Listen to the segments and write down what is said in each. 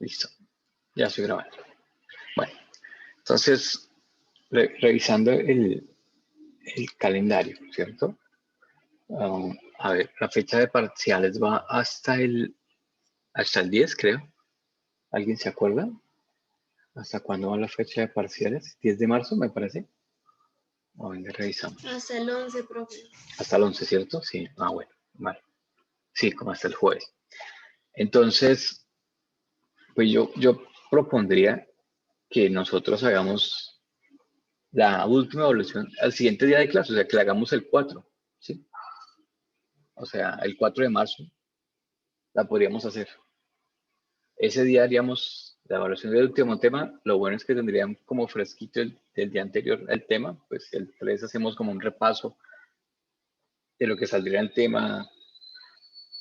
Listo. Ya estoy grabando. Bueno, entonces, revisando el calendario, ¿cierto? A ver, la fecha de parciales va hasta el 10, creo. ¿Alguien se acuerda? ¿Hasta cuándo va la fecha de parciales? 10 de marzo, me parece. O venga, revisamos. Hasta el 11, profe. Hasta el 11, ¿cierto? Sí. Ah, bueno, vale. Sí, como hasta el jueves. Entonces, pues yo propondría que nosotros hagamos la última evaluación al siguiente día de clase, o sea, que la hagamos el 4, ¿sí? O sea, el 4 de marzo la podríamos hacer. Ese día haríamos la evaluación del último tema. Lo bueno es que tendrían como fresquito el día anterior el tema, pues el 3 hacemos como un repaso de lo que saldría el tema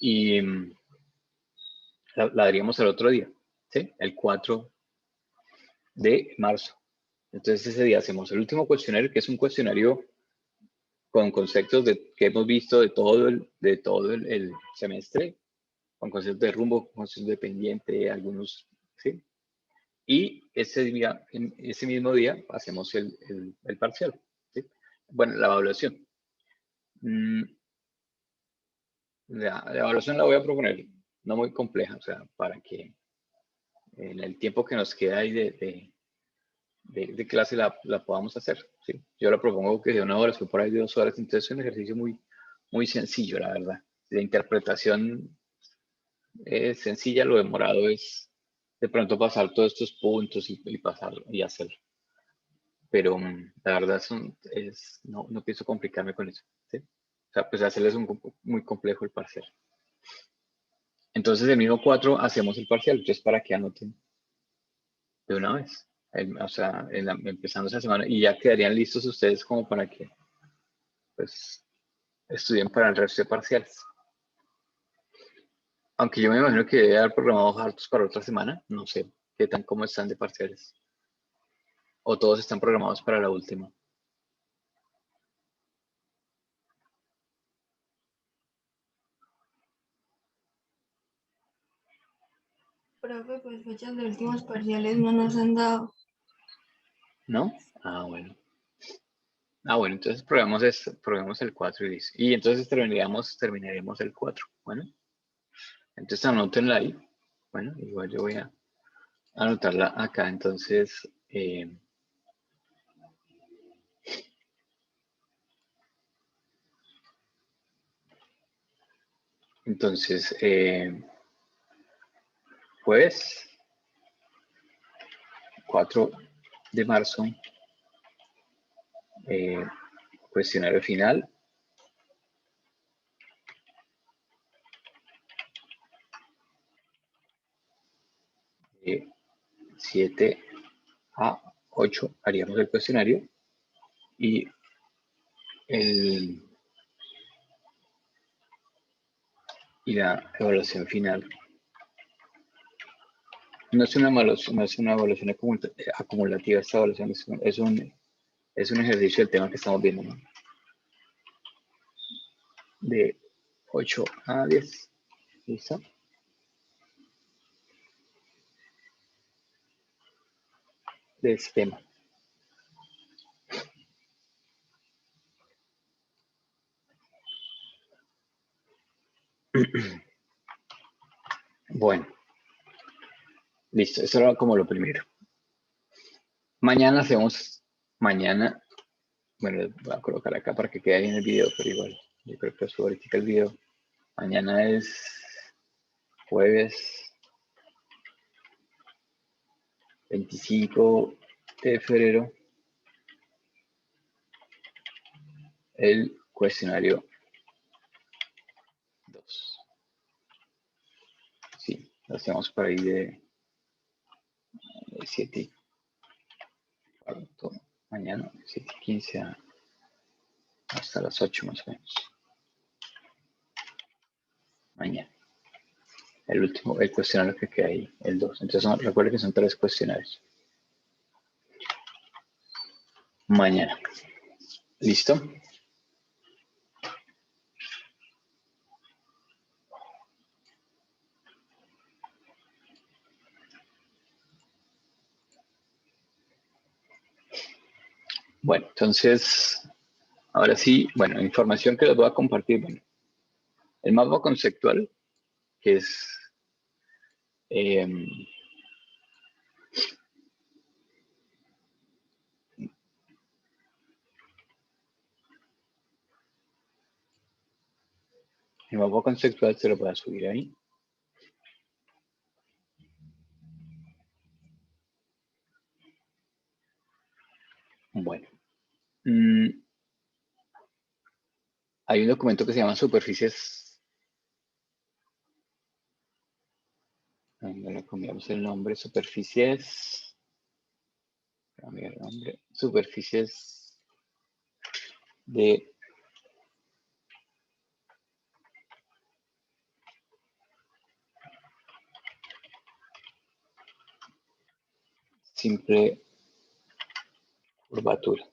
y la haríamos el otro día, ¿sí? El 4 de marzo. Entonces ese día hacemos el último cuestionario, que es un cuestionario con conceptos que hemos visto de todo el semestre, con conceptos de rumbo, con conceptos de pendiente, algunos, ¿sí? Y ese mismo día hacemos el parcial, ¿sí? Bueno, la evaluación. La evaluación la voy a proponer no muy compleja, o sea, para que en el tiempo que nos queda ahí de clase la podamos hacer, ¿sí? Yo la propongo que de 1 hora, por ahí de 2 horas, entonces es un ejercicio muy sencillo, la verdad. La interpretación es sencilla, lo demorado es de pronto pasar todos estos puntos y pasar y hacerlo. Pero la verdad no pienso complicarme con eso, ¿sí? O sea, pues hacerles muy complejo el parcial. Entonces, el mismo 4 hacemos el parcial, entonces para que anoten de una vez. O sea, empezando esa semana, y ya quedarían listos ustedes como para que, pues, estudien para el resto de parciales. Aunque yo me imagino que debe haber programados hartos para otra semana, no sé qué tan cómo están de parciales. O todos están programados para la última. Profe, pues fechas de últimos parciales no nos han dado. ¿No? Ah, bueno. Ah, bueno, entonces probemos el 4 y listo. Y entonces terminaríamos el 4. Bueno, entonces anótenla ahí. Bueno, igual yo voy a anotarla acá. Entonces, jueves 4 de marzo, cuestionario final. De 7 a 8 haríamos el cuestionario y la evaluación final. No es una evaluación acumulativa, esta evaluación es un ejercicio del tema que estamos viendo, ¿no? De 8 a 10. ¿Listo? De este tema. Bueno, listo, eso era como lo primero. Mañana, bueno, voy a colocar acá para que quede ahí en el video, pero igual, yo creo que subo ahorita el video. Mañana es jueves 25 de febrero, el cuestionario 2. Sí, lo hacemos por ahí de 7 mañana, 7:15 hasta las 8 más o menos. Mañana. El cuestionario que queda ahí, el 2. Entonces, recuerden que son 3 cuestionarios. Mañana. ¿Listo? Bueno, entonces, ahora sí, bueno, información que les voy a compartir. Bueno, el mapa conceptual, que es el mapa conceptual se lo voy a subir ahí. Bueno, hay un documento que se llama superficies. Le cambiamos el nombre, superficies. Cambiar el nombre, superficies de simple curvatura.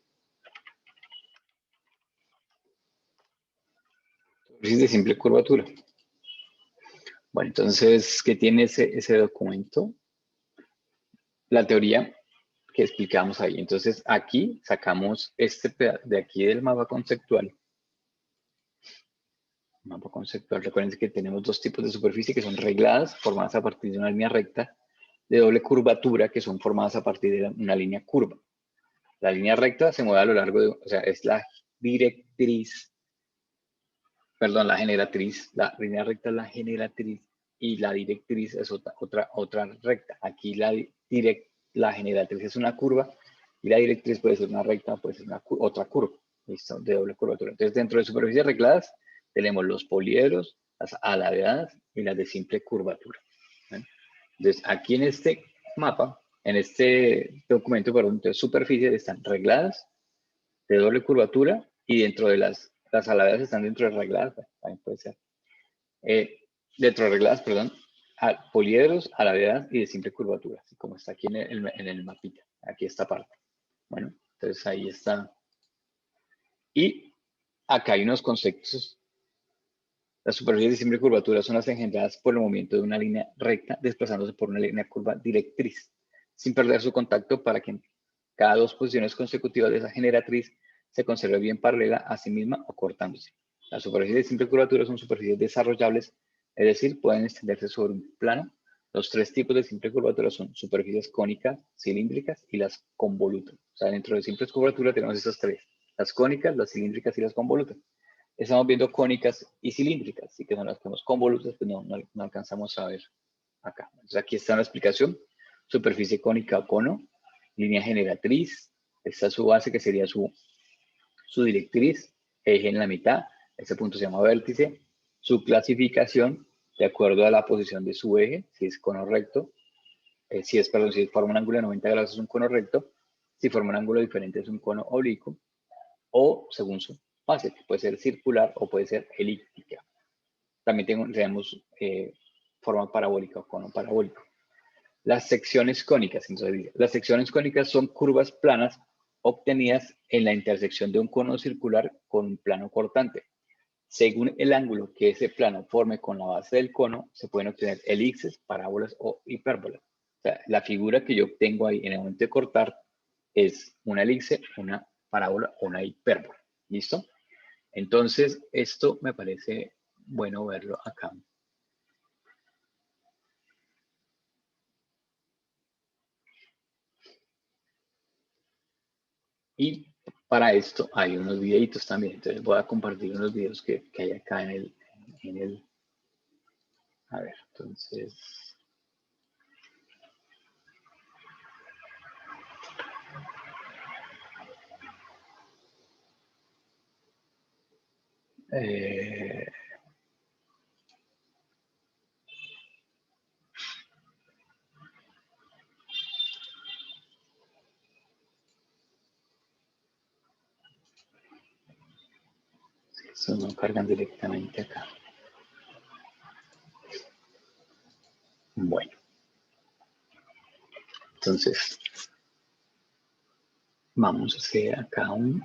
Superficies de simple curvatura. Bueno, entonces, ¿qué tiene ese documento? La teoría que explicamos ahí. Entonces, aquí sacamos este pedazo de aquí del mapa conceptual. Mapa conceptual, recuerden que tenemos dos tipos de superficie que son regladas, formadas a partir de una línea recta, de doble curvatura, que son formadas a partir de una línea curva. La línea recta se mueve a lo largo de, o sea, es la directriz, perdón, la generatriz, la línea recta es la generatriz y la directriz es otra recta. Aquí la generatriz es una curva y la directriz puede ser una recta, puede ser otra curva, ¿listo? De doble curvatura. Entonces, dentro de superficies regladas tenemos los poliedros, las alargadas y las de simple curvatura. ¿Ven? Entonces, aquí en este mapa, en este documento, perdón, entonces superficies están regladas, de doble curvatura, y dentro de las alargadas están dentro de regladas, también puede ser. Dentro de regladas, perdón, poliedros, alargadas y de simple curvatura, así como está aquí en el mapita, aquí esta parte. Bueno, entonces ahí está. Y acá hay unos conceptos. Las superficies de simple curvatura son las engendradas por el movimiento de una línea recta desplazándose por una línea curva directriz, sin perder su contacto para que en cada dos posiciones consecutivas de esa generatriz se conserve bien paralela a sí misma o cortándose. Las superficies de simple curvatura son superficies desarrollables, es decir, pueden extenderse sobre un plano. Los tres tipos de simple curvatura son superficies cónicas, cilíndricas y las convolutas. O sea, dentro de simples curvatura tenemos esas tres, las cónicas, las cilíndricas y las convolutas. Estamos viendo cónicas y cilíndricas, así que son las que vemos convolutas, pues no alcanzamos a ver acá. Entonces aquí está la explicación. Superficie cónica o cono, línea generatriz, esta es su base que sería su directriz, eje en la mitad, este punto se llama vértice, su clasificación de acuerdo a la posición de su eje, si es cono recto, si forma un ángulo de 90 grados es un cono recto, si forma un ángulo diferente es un cono oblicuo, o según su base, que puede ser circular o puede ser elíptica. También tenemos forma parabólica o cono parabólico. Las secciones cónicas, entonces, las secciones cónicas son curvas planas obtenidas en la intersección de un cono circular con un plano cortante. Según el ángulo que ese plano forme con la base del cono, se pueden obtener elipses, parábolas o hipérbolas. O sea, la figura que yo obtengo ahí en el momento de cortar es una elipse, una parábola o una hipérbola. ¿Listo? Entonces, esto me parece bueno verlo acá. Y para esto hay unos videitos también. Entonces voy a compartir unos videos que hay acá en el... A ver, entonces... estos no cargan directamente acá. Bueno. Entonces, vamos a hacer acá un...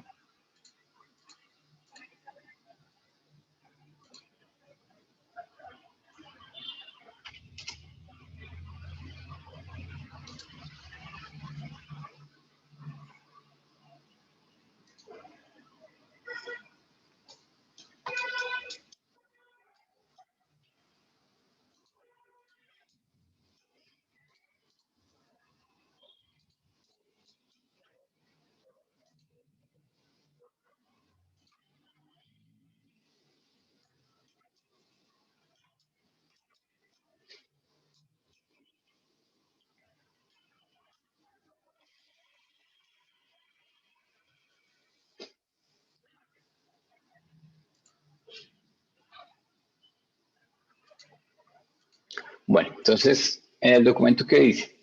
Bueno, entonces, en el documento que dice,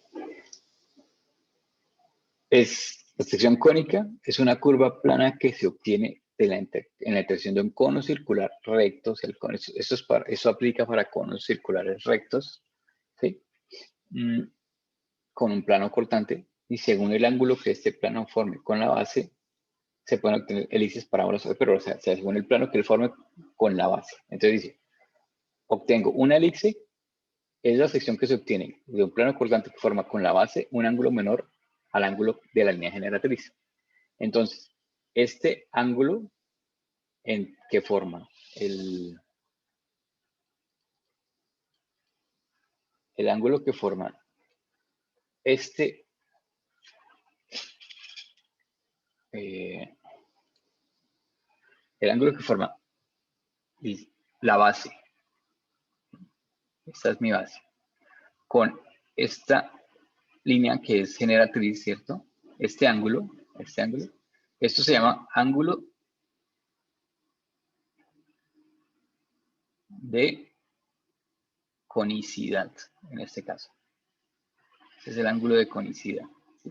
la sección cónica es una curva plana que se obtiene en la intersección de un cono circular recto. O sea, eso aplica para conos circulares rectos, ¿sí? Con un plano cortante, y según el ángulo que este plano forme con la base, se pueden obtener elipses, parábolas, pero o sea, según el plano que él forme con la base. Entonces dice, obtengo una elipse, es la sección que se obtiene de un plano cortante que forma con la base un ángulo menor al ángulo de la línea generatriz. Entonces, este ángulo que forma el ángulo que forma este el ángulo que forma la base, esta es mi base, con esta línea que es generatriz, ¿cierto? Este ángulo, esto se llama ángulo de conicidad, en este caso. Este es el ángulo de conicidad. ¿Sí?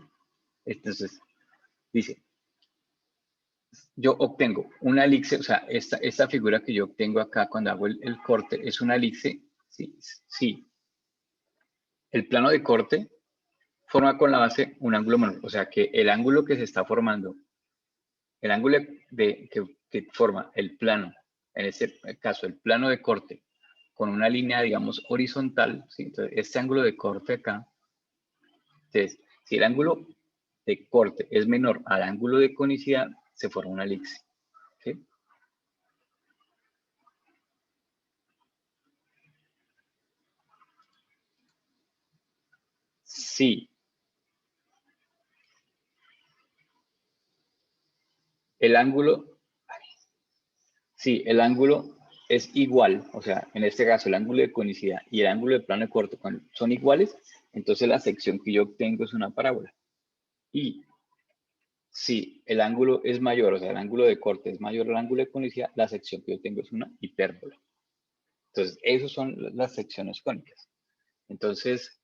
Entonces, dice, yo obtengo una elipse, o sea, esta figura que yo obtengo acá cuando hago el corte es una elipse, sí. El plano de corte forma con la base un ángulo menor, o sea que el ángulo que se está formando, el ángulo que forma el plano, en este caso el plano de corte, con una línea, digamos, horizontal, ¿sí? Entonces, este ángulo de corte acá, entonces, si el ángulo de corte es menor al ángulo de conicidad, se forma una elipse, ¿sí? Sí, el ángulo, sí, el ángulo es igual, o sea, en este caso el ángulo de conicidad y el ángulo de plano de corte son iguales, entonces la sección que yo obtengo es una parábola. Y si el ángulo es mayor, o sea, el ángulo de corte es mayor al ángulo de conicidad, la sección que yo tengo es una hipérbola. Entonces, esas son las secciones cónicas. Entonces,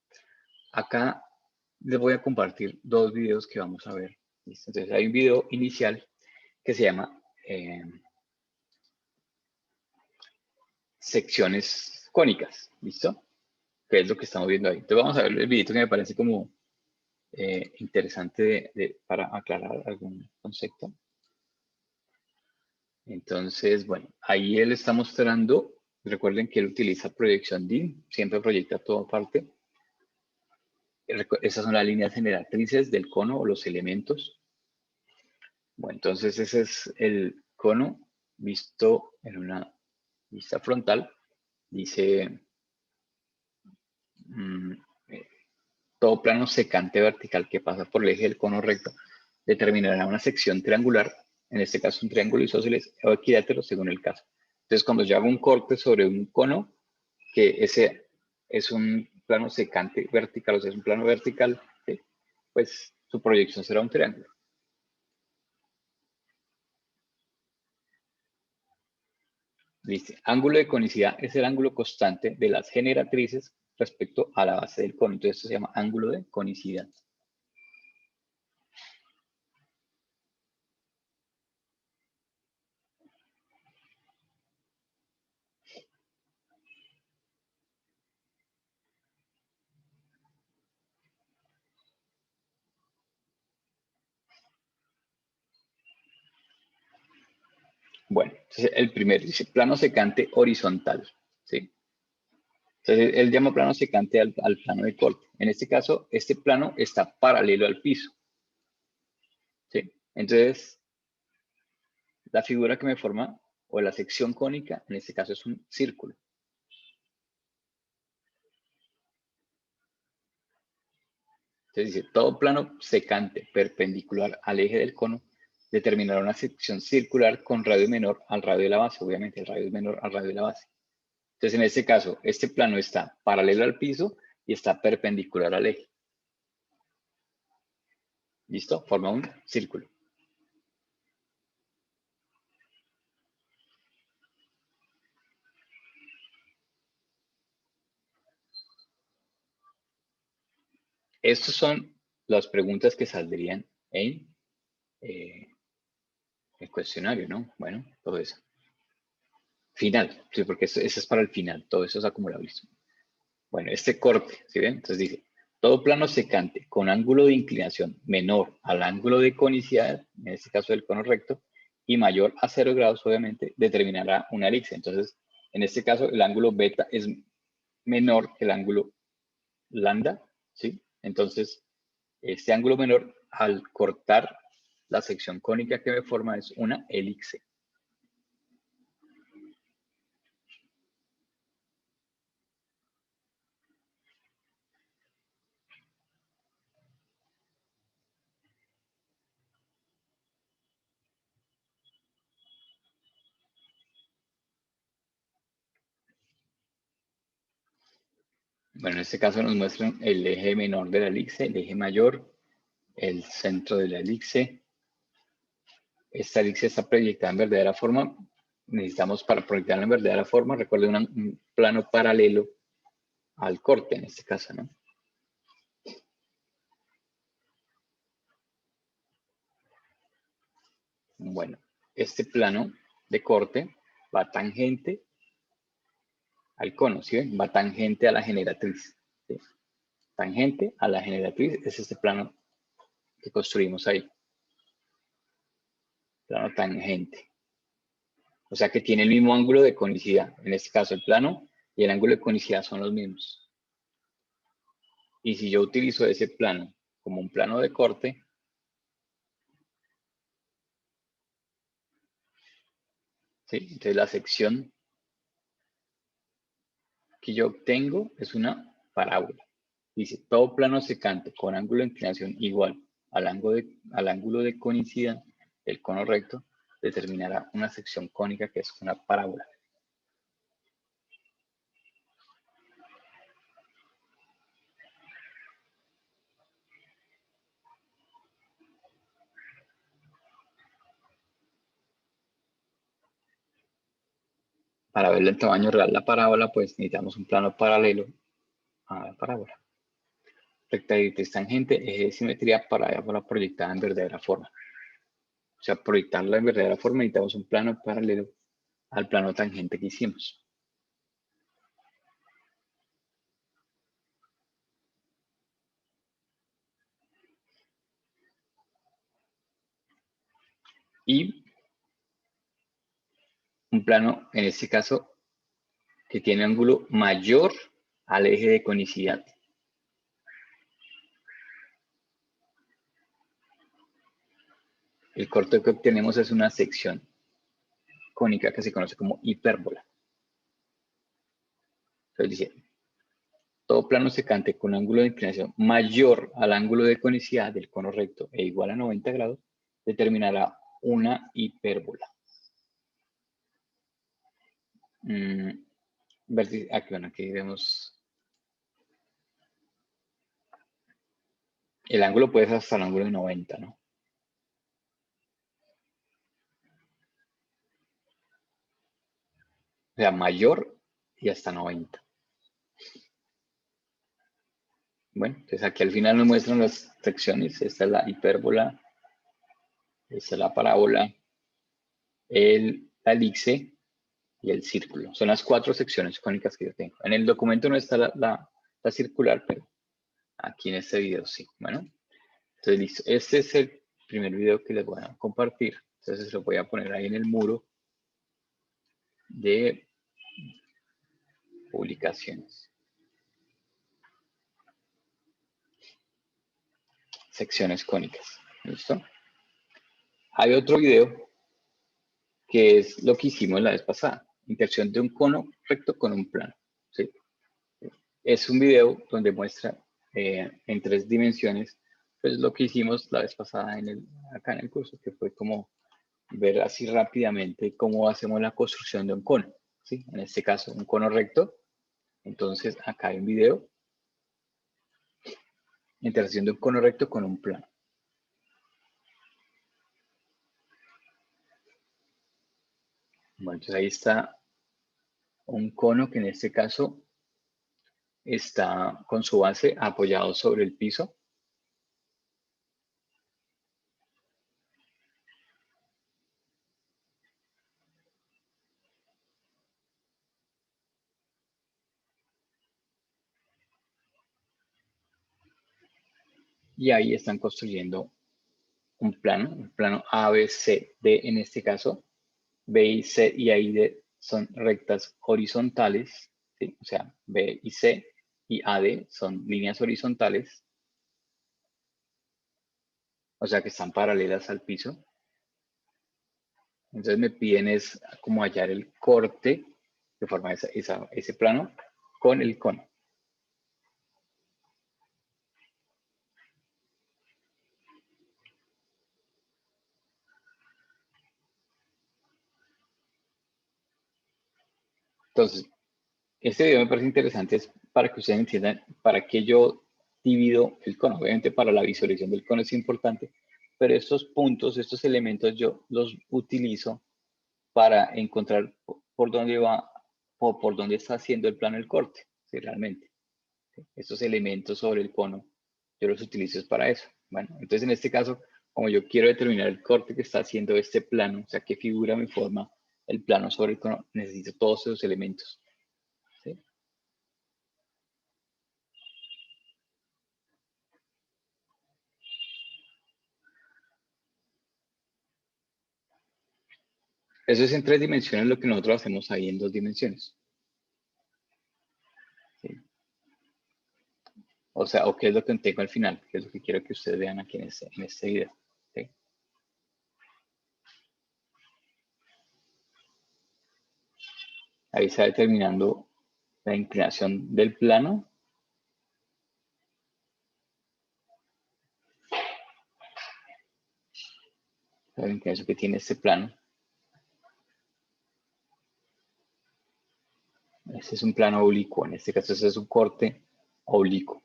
acá les voy a compartir dos videos que vamos a ver. ¿Listo? Entonces, hay un video inicial que se llama secciones cónicas, ¿listo? Que es lo que estamos viendo ahí. Entonces, vamos a ver el video que me parece como interesante para aclarar algún concepto. Entonces, bueno, ahí él está mostrando, recuerden que él utiliza proyección DIN, siempre proyecta toda parte. Esas son las líneas generatrices del cono o los elementos. Bueno, entonces ese es el cono visto en una vista frontal. Dice, todo plano secante vertical que pasa por el eje del cono recto determinará una sección triangular, en este caso un triángulo isósceles o equilátero según el caso. Entonces, cuando yo hago un corte sobre un cono, que ese es un plano secante vertical, o sea, es un plano vertical, ¿sí? Pues su proyección será un triángulo. Dice, ángulo de conicidad es el ángulo constante de las generatrices respecto a la base del cono. Entonces, esto se llama ángulo de conicidad. Bueno, entonces el primero dice plano secante horizontal, ¿sí? Entonces él llama plano secante al plano de corte. En este caso, este plano está paralelo al piso, ¿sí? Entonces, la figura que me forma, o la sección cónica, en este caso es un círculo. Entonces dice, todo plano secante perpendicular al eje del cono determinará una sección circular con radio menor al radio de la base. Obviamente el radio es menor al radio de la base. Entonces en este caso, este plano está paralelo al piso y está perpendicular al eje. ¿Listo? Forma un círculo. Estas son las preguntas que saldrían en el cuestionario, ¿no? Bueno, todo eso. Final, sí, porque eso es para el final, todo eso es acumulable. Bueno, este corte, ¿sí ven? Entonces dice, todo plano secante con ángulo de inclinación menor al ángulo de conicidad, en este caso del cono recto, y mayor a 0 grados, obviamente, determinará una elipse. Entonces, en este caso, el ángulo beta es menor que el ángulo lambda, ¿sí? Entonces, este ángulo menor, al cortar la sección cónica que me forma, es una elipse. Bueno, en este caso nos muestran el eje menor de la elipse, el eje mayor, el centro de la elipse. Esta elipse está proyectada en verdadera forma. Necesitamos, para proyectarla en verdadera forma, recuerden un plano paralelo al corte, en este caso, ¿no? Bueno, este plano de corte va tangente al cono, ¿sí ven? Va tangente a la generatriz, ¿sí? Tangente a la generatriz es este plano que construimos ahí. Plano tangente. O sea que tiene el mismo ángulo de conicidad. En este caso el plano y el ángulo de conicidad son los mismos. Y si yo utilizo ese plano como un plano de corte, ¿sí? Entonces la sección que yo obtengo es una parábola. Dice, todo plano secante con ángulo de inclinación igual al ángulo de conicidad del cono recto determinará una sección cónica que es una parábola. Para ver el tamaño real de la parábola, pues necesitamos un plano paralelo a la parábola. Recta directriz tangente, eje de simetría, parábola proyectada en verdadera forma. O sea, proyectarla en verdadera forma necesitamos un plano paralelo al plano tangente que hicimos. Y un plano, en este caso, que tiene ángulo mayor al eje de conicidad. El corte que obtenemos es una sección cónica que se conoce como hipérbola. Entonces dice, todo plano secante con ángulo de inclinación mayor al ángulo de conicidad del cono recto e igual a 90 grados determinará una hipérbola. Aquí vemos. El ángulo puede ser hasta el ángulo de 90, ¿no? O sea, mayor y hasta 90. Bueno, entonces aquí al final nos muestran las secciones. Esta es la hipérbola, esta es la parábola, la elipse y el círculo. Son las 4 secciones cónicas que yo tengo. En el documento no está la circular, pero aquí en este video sí. Bueno, entonces listo. Este es el primer video que les voy a compartir. Entonces lo voy a poner ahí en el muro de publicaciones. Secciones cónicas. ¿Listo? Hay otro video que es lo que hicimos la vez pasada. Intersección de un cono recto con un plano. ¿Sí? Es un video donde muestra en 3 dimensiones pues lo que hicimos la vez pasada acá en el curso, que fue como ver así rápidamente cómo hacemos la construcción de un cono. ¿Sí? En este caso, un cono recto. Entonces, acá hay un video. Intersección de un cono recto con un plano. Bueno, entonces ahí está un cono que en este caso está con su base apoyado sobre el piso. y ahí están construyendo un plano A, B, C, D en este caso. B y C y A y D son rectas horizontales, ¿sí? O sea, B y C y AD son líneas horizontales, o sea que están paralelas al piso. Entonces me piden es como hallar el corte que forma ese plano con el cono. Entonces, este video me parece interesante es para que ustedes entiendan para qué yo divido el cono. Obviamente para la visualización del cono es importante, pero estos puntos, estos elementos yo los utilizo para encontrar por dónde va o por dónde está haciendo el plano el corte, ¿sí? Realmente. ¿Sí? Estos elementos sobre el cono, yo los utilizo para eso. Bueno, entonces en este caso, como yo quiero determinar el corte que está haciendo este plano, o sea, qué figura me forma el plano sobre el cono, necesito todos esos elementos. ¿Sí? Eso es en 3 dimensiones lo que nosotros hacemos ahí en 2 dimensiones. ¿Sí? O sea, o qué es lo que tengo al final, qué es lo que quiero que ustedes vean aquí en este video. ¿Sí? Ahí está determinando la inclinación del plano. La inclinación que tiene este plano. Este es un plano oblicuo, en este caso este es un corte oblicuo.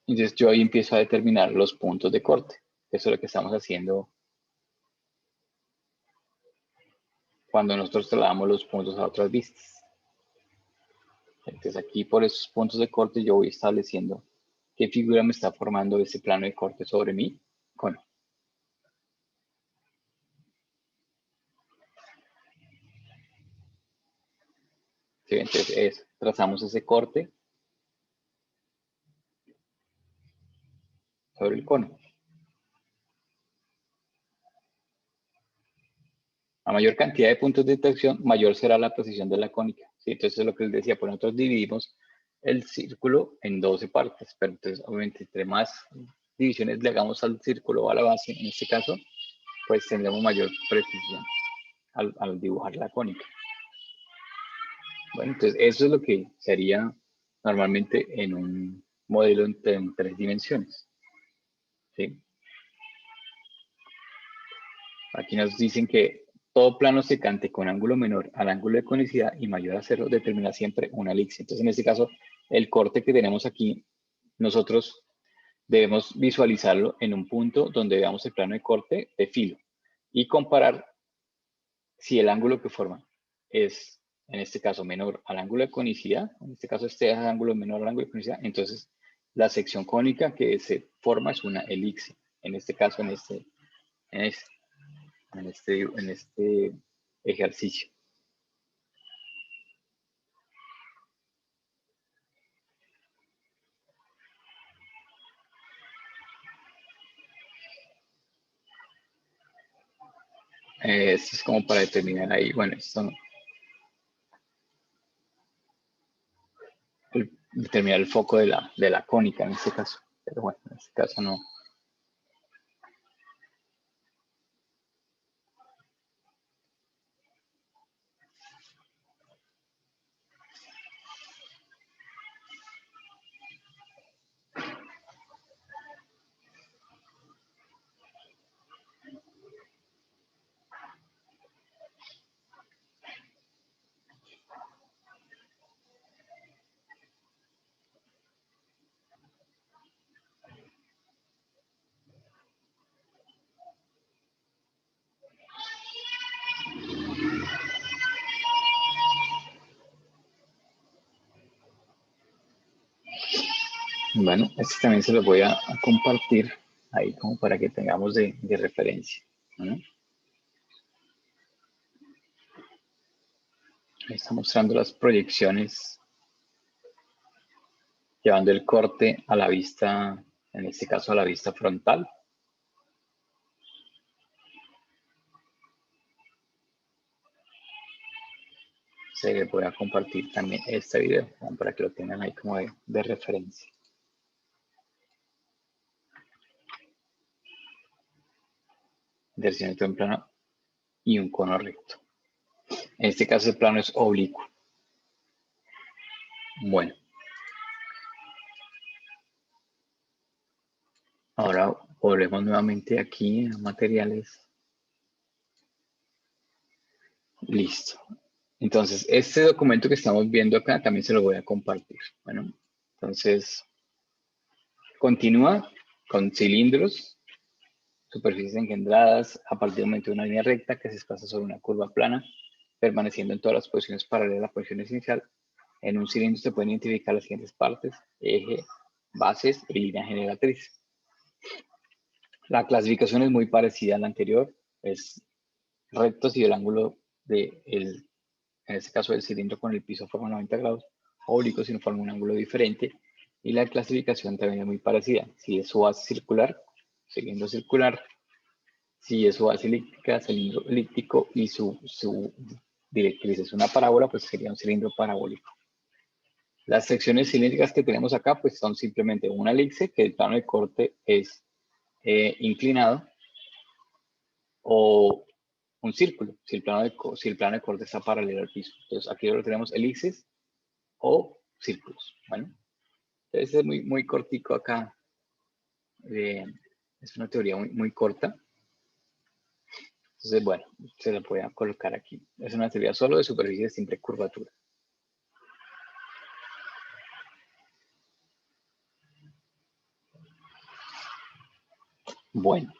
Entonces yo ahí empiezo a determinar los puntos de corte. Eso es lo que estamos haciendo cuando nosotros trasladamos los puntos a otras vistas. Entonces aquí por esos puntos de corte yo voy estableciendo qué figura me está formando ese plano de corte sobre mi cono. ¿Sí? Entonces trazamos ese corte sobre el cono. A mayor cantidad de puntos de detección, mayor será la precisión de la cónica. ¿Sí? Entonces es lo que les decía, pues nosotros dividimos el círculo en 12 partes, pero entonces obviamente entre más divisiones le hagamos al círculo o a la base, en este caso, pues tendremos mayor precisión al dibujar la cónica. Bueno, entonces eso es lo que sería normalmente en un modelo en 3 dimensiones. ¿Sí? Aquí nos dicen que todo plano secante con ángulo menor al ángulo de conicidad y mayor a 0 determina siempre una elipse. Entonces, en este caso, el corte que tenemos aquí, nosotros debemos visualizarlo en un punto donde veamos el plano de corte de filo y comparar si el ángulo que forma es, en este caso, menor al ángulo de conicidad, en este caso este es el ángulo menor al ángulo de conicidad, entonces la sección cónica que se forma es una elipse. En este caso, en este en este ejercicio. Esto es como para determinar ahí, bueno, esto, determinar el foco de la cónica en este caso, pero bueno, en este caso no. Bueno, este también se lo voy a compartir ahí como para que tengamos de referencia, ¿no? Ahí está mostrando las proyecciones, llevando el corte a la vista, en este caso a la vista frontal. Se les voy a compartir también este video para que lo tengan ahí como de referencia. Dirección de un plano y un cono recto. En este caso el plano es oblicuo. Bueno. Ahora volvemos nuevamente aquí a materiales. Listo. Entonces, este documento que estamos viendo acá también se lo voy a compartir. Bueno, entonces, continúa con cilindros, superficies engendradas a partir del momento de una línea recta que se desplaza sobre una curva plana, permaneciendo en todas las posiciones paralelas a la posición inicial. En un cilindro se pueden identificar las siguientes partes: eje, bases y línea generatriz. La clasificación es muy parecida a la anterior. Es recto si el ángulo en este caso del cilindro con el piso forma 90 grados, oblicuo si no forma un ángulo diferente, y la clasificación también es muy parecida. Si es su base circular, cilindro circular; si es su base elíptica, cilindro elíptico; y su directriz es una parábola, pues sería un cilindro parabólico. Las secciones cilíndricas que tenemos acá pues son simplemente una elipse, que el plano de corte es inclinado, o un círculo, si el plano de corte está paralelo al piso. Entonces aquí lo tenemos elipses o círculos. Bueno, entonces es muy cortico acá. Es una teoría muy corta. Entonces, bueno, se la voy a colocar aquí. Es una teoría solo de superficie de simple curvatura. Bueno.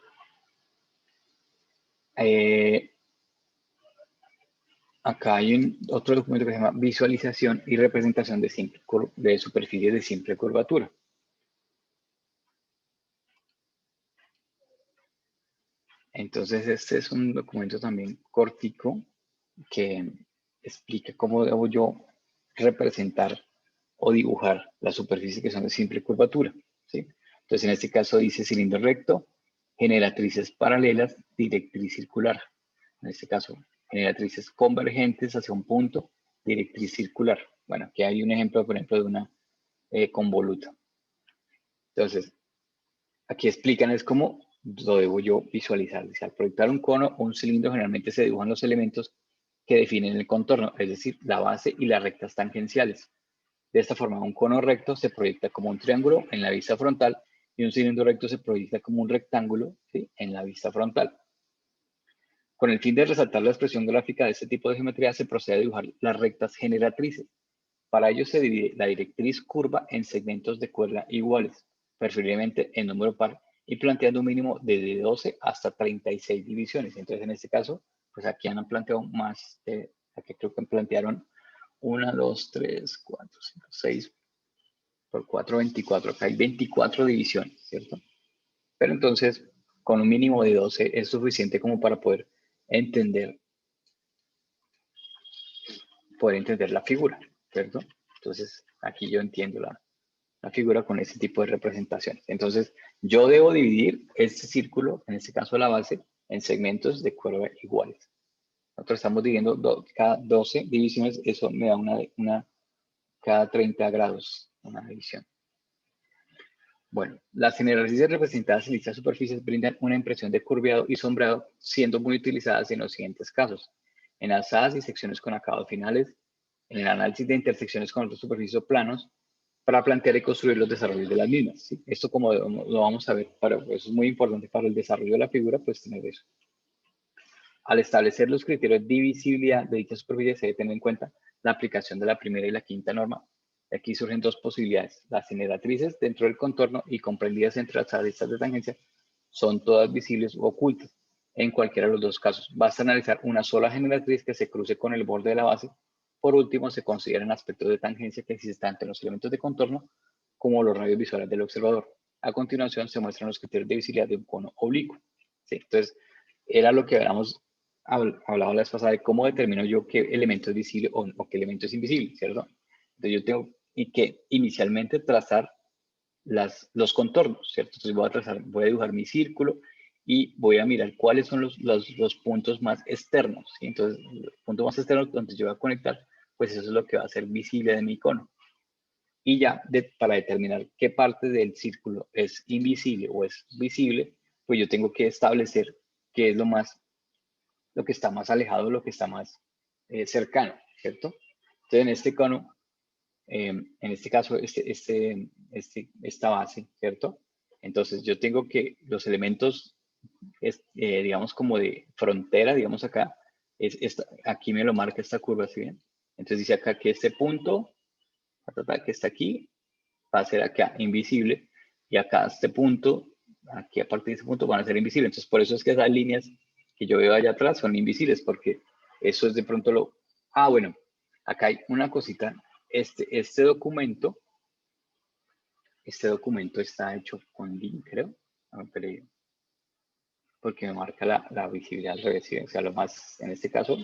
Acá hay otro documento que se llama Visualización y representación de superficies de simple curvatura. Entonces, este es un documento también cortico que explica cómo debo yo representar o dibujar las superficies que son de simple curvatura, ¿sí? Entonces, en este caso dice cilindro recto, generatrices paralelas, directriz circular. En este caso, generatrices convergentes hacia un punto, directriz circular. Bueno, aquí hay un ejemplo, por ejemplo, de una convoluta. Entonces, aquí explican es cómo lo debo yo visualizar. Dice, al proyectar un cono o un cilindro, generalmente se dibujan los elementos que definen el contorno, es decir, la base y las rectas tangenciales. De esta forma, un cono recto se proyecta como un triángulo en la vista frontal y un cilindro recto se proyecta como un rectángulo, ¿sí?, en la vista frontal. Con el fin de resaltar la expresión gráfica de este tipo de geometría, se procede a dibujar las rectas generatrices. Para ello se divide la directriz curva en segmentos de cuerda iguales, preferiblemente en número par, y planteando un mínimo de 12 hasta 36 divisiones. Entonces, en este caso, pues aquí han planteado más, aquí creo que plantearon 1, 2, 3, 4, 5, 6, por 4, 24. Acá hay 24 divisiones, ¿cierto? Pero entonces, con un mínimo de 12 es suficiente como para poder entender la figura, ¿cierto? Entonces, aquí yo entiendo la figura con este tipo de representaciones. Entonces, yo debo dividir este círculo, en este caso la base, en segmentos de curva iguales. Nosotros estamos dividiendo cada 12 divisiones, eso me da una cada 30 grados, una división. Bueno, las generatrices representadas en listas superficies brindan una impresión de curveado y sombreado, siendo muy utilizadas en los siguientes casos: en alzadas y secciones con acabados finales, en el análisis de intersecciones con otros superficies o planos, para plantear y construir los desarrollos de las mismas, ¿sí? Esto, como lo vamos a ver, eso es muy importante para el desarrollo de la figura, pues tener eso. Al establecer los criterios de divisibilidad de dichas superficies, se debe tener en cuenta la aplicación de la primera y la quinta norma. Aquí surgen dos posibilidades: las generatrices dentro del contorno y comprendidas entre las aristas de tangencia son todas visibles u ocultas. En cualquiera de los dos casos, basta analizar una sola generatriz que se cruce con el borde de la base. Por último, se consideran aspectos de tangencia que existen entre los elementos de contorno como los radios visuales del observador. A continuación se muestran los criterios de visibilidad de un cono oblicuo. ¿Sí? Entonces, era lo que habíamos hablado la vez pasada de cómo determino yo qué elemento es visible o qué elemento es invisible, ¿cierto? Entonces, yo tengo que inicialmente trazar los contornos, ¿cierto? Entonces, voy a dibujar mi círculo y voy a mirar cuáles son los puntos más externos, ¿sí? Entonces, los puntos más externos donde yo voy a conectar, pues eso es lo que va a ser visible de mi icono. Y ya para determinar qué parte del círculo es invisible o es visible, pues yo tengo que establecer qué es lo que está más alejado, lo que está más cercano, ¿cierto? Entonces, en este icono, en este caso, esta base, ¿cierto? Entonces, yo tengo que los elementos, digamos, como de frontera, digamos acá, aquí me lo marca esta curva, ¿sí bien? Entonces, dice acá que este punto, que está aquí, va a ser acá invisible, y acá este punto, aquí a partir de este punto van a ser invisibles. Entonces, por eso es que esas líneas que yo veo allá atrás son invisibles, porque eso es de pronto bueno, acá hay una cosita. Este documento está hecho con DIN, creo. Porque me marca la visibilidad al revés. O sea, lo más, en este caso,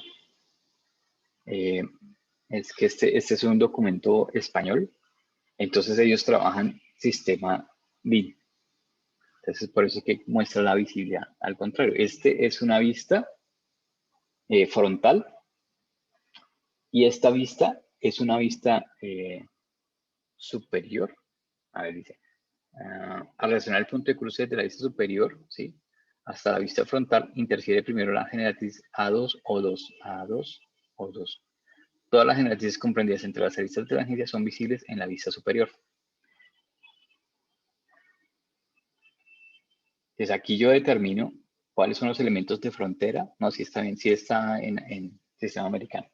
es que este es un documento español. Entonces ellos trabajan sistema BIM. Entonces por eso es que muestra la visibilidad. Al contrario, este es una vista frontal y esta vista es una vista superior. A ver, dice, al relacionar el punto de cruce de la vista superior, ¿sí? Hasta la vista frontal, interfiere primero la generatriz A2 o 2, A2 o 2. Todas las generatrices comprendidas entre las aristas de tangencia son visibles en la vista superior. Entonces aquí yo determino cuáles son los elementos de frontera. No, si está bien, si está en sistema americano.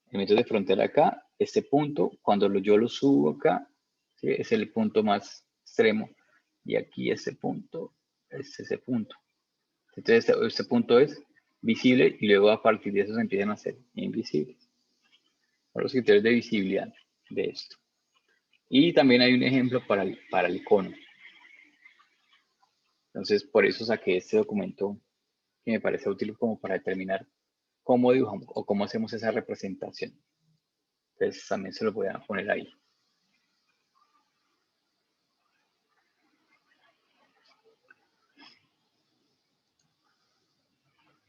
Elementos de frontera acá, este punto, cuando yo lo subo acá, ¿sí? Es el punto más extremo. Y aquí este punto, es ese punto. Entonces este punto es visible y luego a partir de eso se empiezan a hacer invisibles. Son los criterios de visibilidad de esto. Y también hay un ejemplo para el icono. Entonces, por eso saqué este documento que me parece útil como para determinar cómo dibujamos o cómo hacemos esa representación. Entonces, también se lo voy a poner ahí.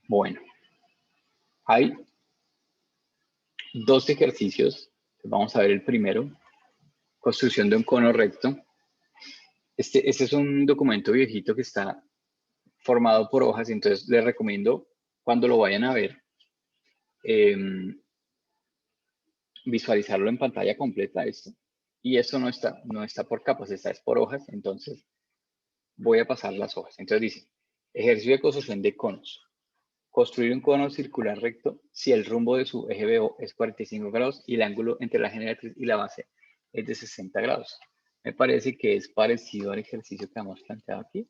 Bueno, hay dos ejercicios. Vamos a ver el primero. Construcción de un cono recto. Este es un documento viejito que está formado por hojas, entonces les recomiendo cuando lo vayan a ver, visualizarlo en pantalla completa esto. Y esto no está por capas, es por hojas, entonces voy a pasar las hojas. Entonces dice, ejercicio de construcción de conos. Construir un cono circular recto si el rumbo de su eje BO es 45 grados y el ángulo entre la generatriz y la base es de 60 grados. Me parece que es parecido al ejercicio que hemos planteado aquí,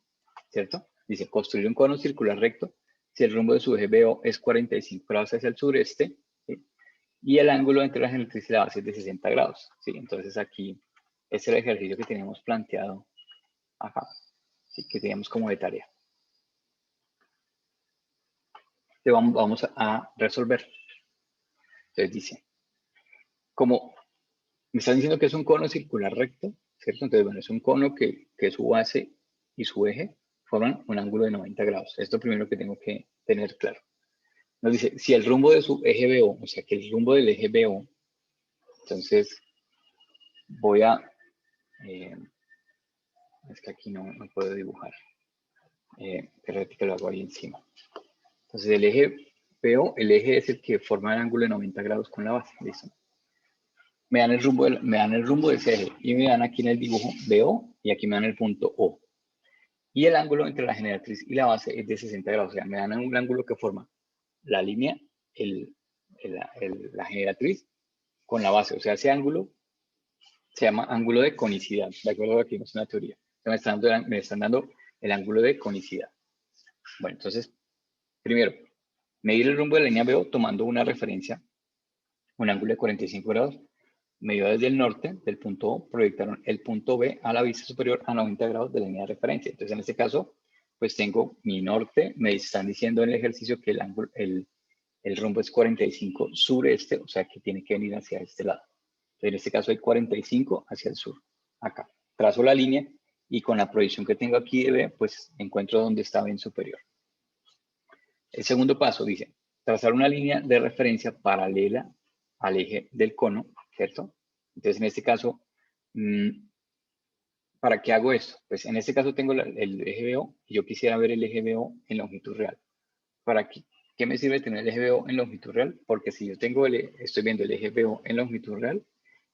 ¿cierto? Dice, construir un cono circular recto si el rumbo de su eje BO es 45 grados hacia el sureste, ¿sí? Y el ángulo entre la generatriz y la base es de 60 grados, ¿sí? Entonces aquí es el ejercicio que teníamos planteado acá, ¿sí? Que teníamos como de tarea. Vamos a resolver. Entonces dice, como me están diciendo que es un cono circular recto, ¿cierto? Entonces, bueno, es un cono que su base y su eje forman un ángulo de 90 grados. Esto primero que tengo que tener claro. Nos dice, si el rumbo de su eje BO, o sea, que el rumbo del eje BO, entonces voy a, es que aquí no puedo dibujar, pero que lo hago ahí encima. Entonces el eje BO, el eje es el que forma el ángulo de 90 grados con la base, ¿listo? Me dan el rumbo de ese eje y me dan aquí en el dibujo BO y aquí me dan el punto O. Y el ángulo entre la generatriz y la base es de 60 grados, o sea, me dan un ángulo que forma la línea, la generatriz con la base, o sea, ese ángulo se llama ángulo de conicidad, de acuerdo a lo que vimos en la teoría. Me están dando el ángulo de conicidad. Bueno, entonces, primero, medir el rumbo de la línea BO tomando una referencia, un ángulo de 45 grados, me iba desde el norte, del punto O, proyectaron el punto B a la vista superior a 90 grados de la línea de referencia. Entonces, en este caso, pues tengo mi norte, me están diciendo en el ejercicio que el rumbo es 45 sureste, o sea que tiene que venir hacia este lado. Entonces, en este caso hay 45 hacia el sur, acá. Trazo la línea y con la proyección que tengo aquí de B, pues encuentro dónde está B en superior. El segundo paso dice, trazar una línea de referencia paralela al eje del cono, ¿cierto? Entonces, en este caso, ¿para qué hago esto? Pues en este caso tengo el eje BO y yo quisiera ver el eje BO en longitud real. ¿Para qué me sirve tener el eje BO en longitud real? Porque si yo tengo estoy viendo el eje BO en longitud real,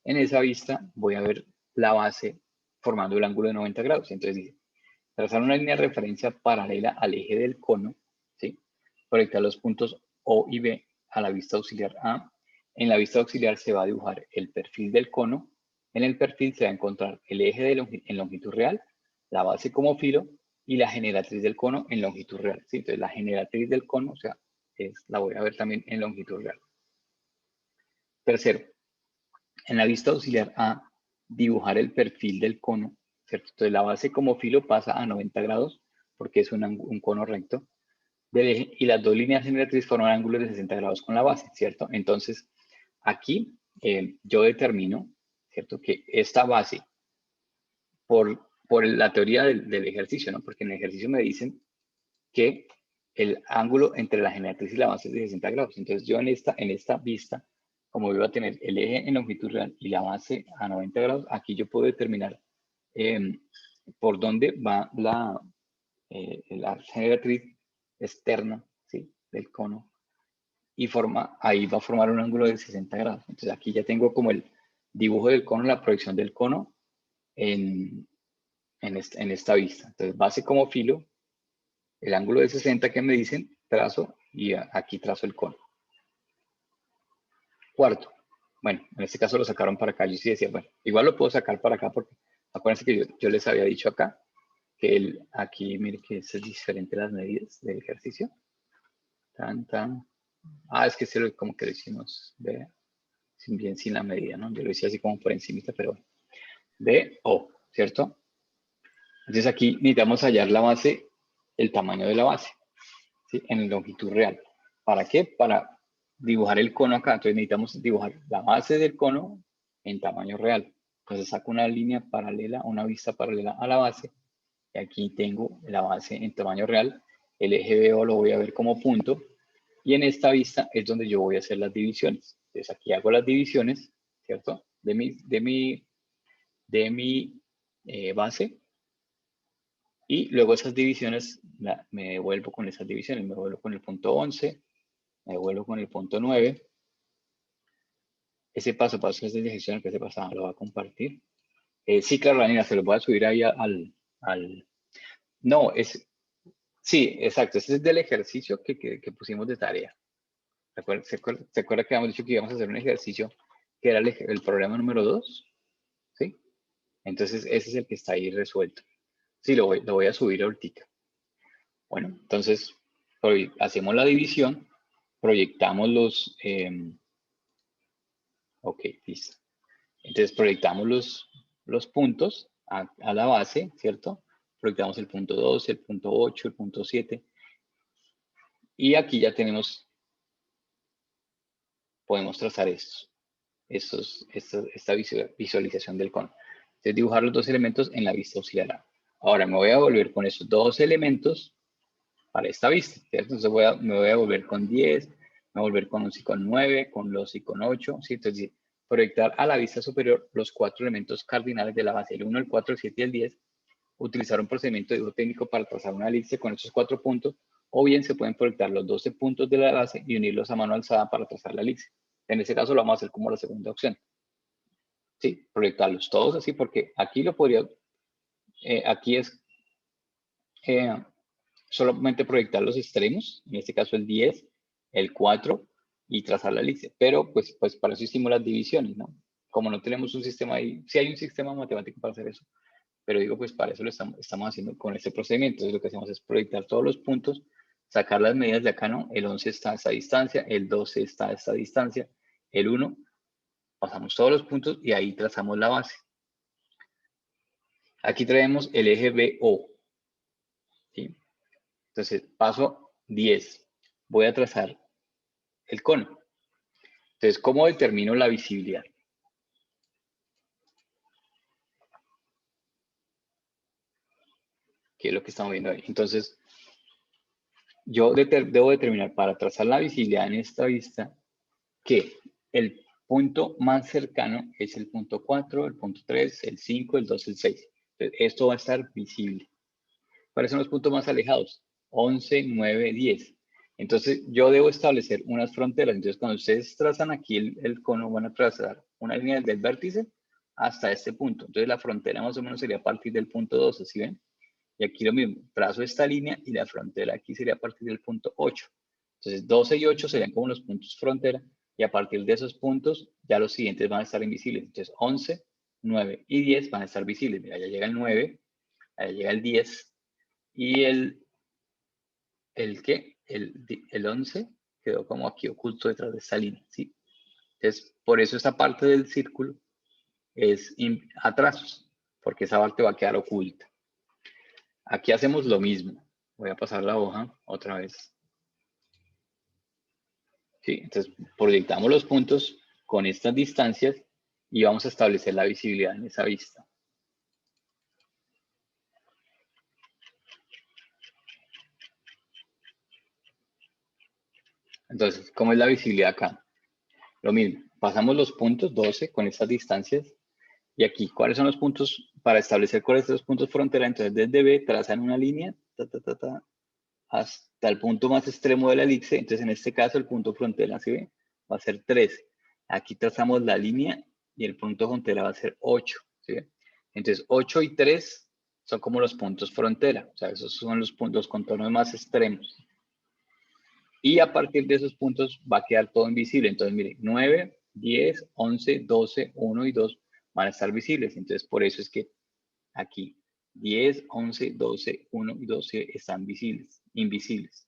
en esa vista voy a ver la base formando el ángulo de 90 grados. Entonces dice, trazar una línea de referencia paralela al eje del cono, ¿sí? Proyectar los puntos O y B a la vista auxiliar A. En la vista auxiliar se va a dibujar el perfil del cono. En el perfil se va a encontrar el eje en longitud real, la base como filo y la generatriz del cono en longitud real, ¿sí? Entonces la generatriz del cono, o sea, la voy a ver también en longitud real. Tercero, en la vista auxiliar A, dibujar el perfil del cono, ¿cierto? Entonces la base como filo pasa a 90 grados porque es un cono recto del eje y las dos líneas generatrices forman ángulos de 60 grados con la base, ¿cierto? Entonces aquí yo determino, ¿cierto? Que esta base, por la teoría del ejercicio, ¿no? Porque en el ejercicio me dicen que el ángulo entre la generatriz y la base es de 60 grados. Entonces yo en esta vista, como voy a tener el eje en longitud real y la base a 90 grados, aquí yo puedo determinar por dónde va la generatriz externa, ¿sí? Del cono y ahí va a formar un ángulo de 60 grados. Entonces aquí ya tengo como el dibujo del cono, la proyección del cono en esta vista. Entonces base como filo, el ángulo de 60 que me dicen, trazo y aquí trazo el cono. Cuarto, bueno, en este caso lo sacaron para acá. Yo sí decía, bueno, igual lo puedo sacar para acá porque acuérdense que yo les había dicho acá que aquí, mire que es diferente las medidas del ejercicio. Es que como que lo hicimos, ¿ve? Bien sin la medida, ¿no? Yo lo hice así como por encimita, pero bueno. De O, ¿cierto? Entonces aquí necesitamos hallar la base, el tamaño de la base, ¿sí? En longitud real. ¿Para qué? Para dibujar el cono acá. Entonces necesitamos dibujar la base del cono en tamaño real. Entonces saco una línea paralela, una vista paralela a la base. Y aquí tengo la base en tamaño real. El eje BO lo voy a ver como punto. Y en esta vista es donde yo voy a hacer las divisiones. Entonces aquí hago las divisiones, ¿cierto? De mi base. Y luego esas divisiones, me devuelvo con esas divisiones. Me devuelvo con el punto 11, me devuelvo con el punto 9. Ese paso a paso es de ejercicio que se pasaba, lo voy a compartir. Sí, claro, Daniela, se lo voy a subir ahí No, sí, exacto. Ese es del ejercicio que pusimos de tarea. ¿Se acuerda que habíamos dicho que íbamos a hacer un ejercicio que era el problema número 2? ¿Sí? Entonces, ese es el que está ahí resuelto. Sí, lo voy a subir ahorita. Bueno, entonces, hacemos la división, proyectamos ok, listo. Entonces, proyectamos los puntos a la base, ¿cierto? Proyectamos el punto 12, el punto 8, el punto 7. Y aquí ya podemos trazar esta visualización del cono. Entonces, dibujar los dos elementos en la vista auxiliar A. Ahora me voy a volver con esos dos elementos para esta vista, ¿cierto? Entonces me voy a volver con 10, me voy a volver con 11 y con 9, con 12 y con 8, ¿sí? Entonces, proyectar a la vista superior los 4 elementos cardinales de la base, el 1, el 4, el 7 y el 10, utilizar un procedimiento de dibujo técnico para trazar una elipse con estos 4 puntos, o bien se pueden proyectar los 12 puntos de la base y unirlos a mano alzada para trazar la elipse. En este caso lo vamos a hacer como la segunda opción. ¿Sí? Proyectarlos todos así, porque aquí aquí es solamente proyectar los extremos, en este caso el 10, el 4 y trazar la elipse. Pero pues para eso hicimos las divisiones, ¿no? Como no tenemos un sistema ahí, sí hay un sistema matemático para hacer eso, pero digo, pues para eso lo estamos haciendo con este procedimiento. Entonces lo que hacemos es proyectar todos los puntos, sacar las medidas de acá, ¿no? El 11 está a esta distancia, el 12 está a esta distancia, el 1 pasamos todos los puntos y ahí trazamos la base. Aquí traemos el eje BO. ¿Sí? Entonces, paso 10. Voy a trazar el cono. Entonces, ¿cómo determino la visibilidad? ¿Qué es lo que estamos viendo ahí? Entonces, yo debo determinar para trazar la visibilidad en esta vista que el punto más cercano es el punto 4, el punto 3, el 5, el 2, el 6. Entonces, esto va a estar visible. ¿Cuáles son los puntos más alejados? 11, 9, 10. Entonces, yo debo establecer unas fronteras. Entonces, cuando ustedes trazan aquí el cono, van a trazar una línea del vértice hasta este punto. Entonces, la frontera más o menos sería a partir del punto 12, ¿sí ven? Y aquí lo mismo, trazo esta línea y la frontera aquí sería a partir del punto 8. Entonces, 12 y 8 serían como los puntos frontera y a partir de esos puntos ya los siguientes van a estar invisibles. Entonces, 11, 9 y 10 van a estar visibles. Mira, ya llega el 9, allá llega el 10 y el 11 quedó como aquí oculto detrás de esta línea, ¿sí? Entonces, por eso esta parte del círculo es atrasos, porque esa parte va a quedar oculta. Aquí hacemos lo mismo. Voy a pasar la hoja otra vez. ¿Sí? Entonces, proyectamos los puntos con estas distancias y vamos a establecer la visibilidad en esa vista. Entonces, ¿cómo es la visibilidad acá? Lo mismo, pasamos los puntos 12 con estas distancias y aquí, ¿cuáles son los puntos para establecer cuáles son los puntos frontera? Entonces, desde B trazan una línea hasta el punto más extremo de la elipse. Entonces, en este caso, el punto frontera, ¿sí ve? Va a ser 13. Aquí trazamos la línea y el punto frontera va a ser 8, ¿sí ve? Entonces, 8 y 3 son como los puntos frontera. O sea, esos son los puntos, contornos más extremos. Y a partir de esos puntos va a quedar todo invisible. Entonces, mire, 9, 10, 11, 12, 1 y 2 van a estar visibles. Entonces, por eso es que aquí 10, 11, 12, 1 y 12 están visibles, invisibles.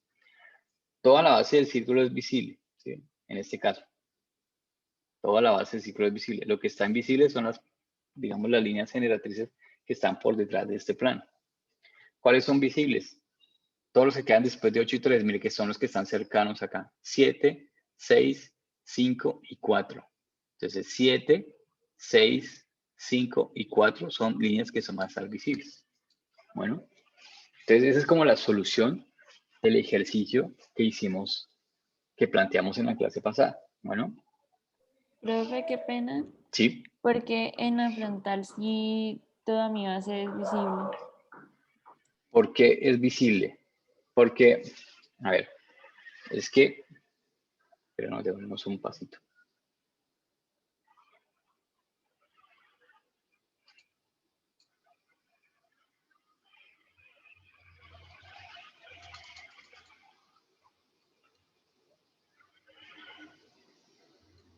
Toda la base del círculo es visible, ¿sí? En este caso. Toda la base del círculo es visible. Lo que está invisible son las, digamos, las líneas generatrices que están por detrás de este plano. ¿Cuáles son visibles? Todos los que quedan después de 8 y 3, mire que son los que están cercanos acá. 7, 6, 5 y 4. Entonces, 7, 6, 5 y 4 son líneas que son más visibles. Bueno, entonces esa es como la solución del ejercicio que hicimos, que planteamos en la clase pasada. Bueno, Profe, qué pena, sí, porque en la frontal sí toda mi base es visible. ¿por qué es visible? Porque, a ver, es que, pero no, demos un pasito.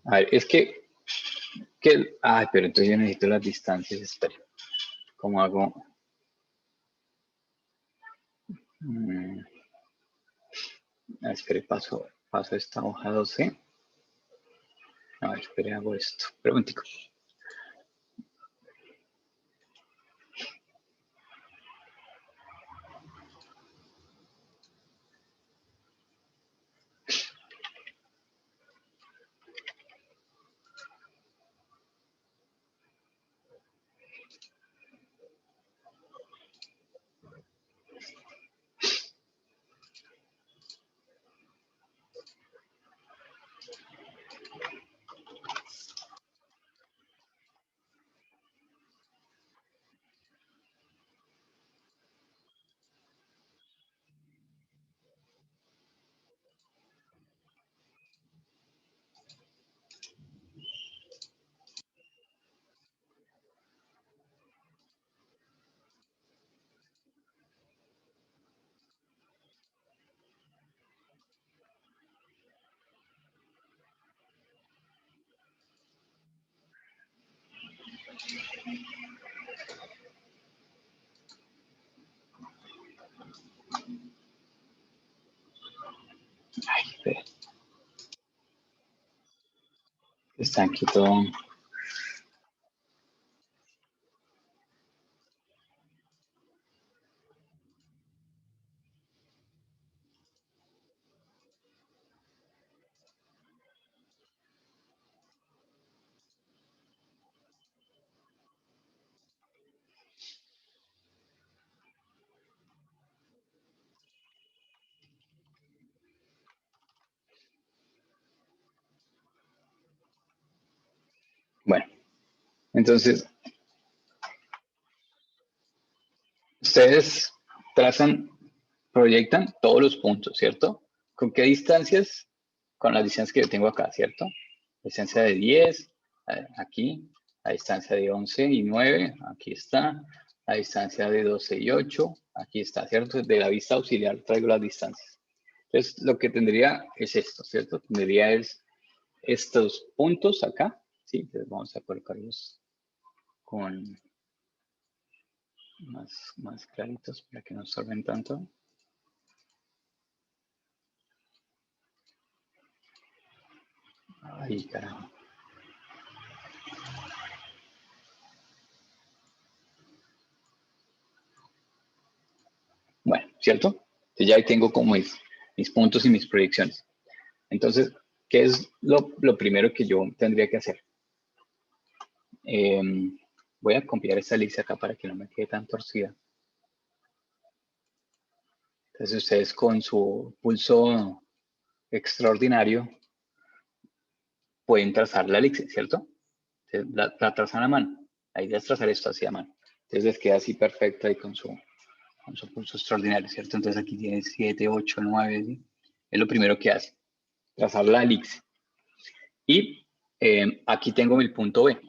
A ver, es que, ay, pero entonces yo necesito las distancias, espera. ¿Cómo hago? Espere, paso esta hoja 12. A ver, espere, hago esto. Preguntico. Ay, espera. Está aquí todo. Bueno, entonces, ustedes trazan, proyectan todos los puntos, ¿cierto? ¿Con qué distancias? Con las distancias que yo tengo acá, ¿cierto? Distancia de 10, aquí, la distancia de 11 y 9, aquí está, la distancia de 12 y 8, aquí está, ¿cierto? De la vista auxiliar traigo las distancias. Entonces, lo que tendría es esto, ¿cierto? Tendría es estos puntos acá, ¿sí? Entonces, vamos a colocarlos con más claritos para que no absorben tanto. Ay, carajo. Bueno, ¿cierto? Entonces ya ahí tengo como mis puntos y mis proyecciones. Entonces, ¿qué es lo primero que yo tendría que hacer? Voy a copiar esta elipse acá para que no me quede tan torcida. Entonces ustedes con su pulso extraordinario pueden trazar la elipse, ¿cierto? Entonces, la trazan a mano. La idea es trazar esto así a mano. Entonces les queda así perfecto ahí con su pulso extraordinario, ¿cierto? Entonces aquí tiene 7, 8, 9, ¿sí? Es lo primero que hace, trazar la elipse. Y aquí tengo mi punto B.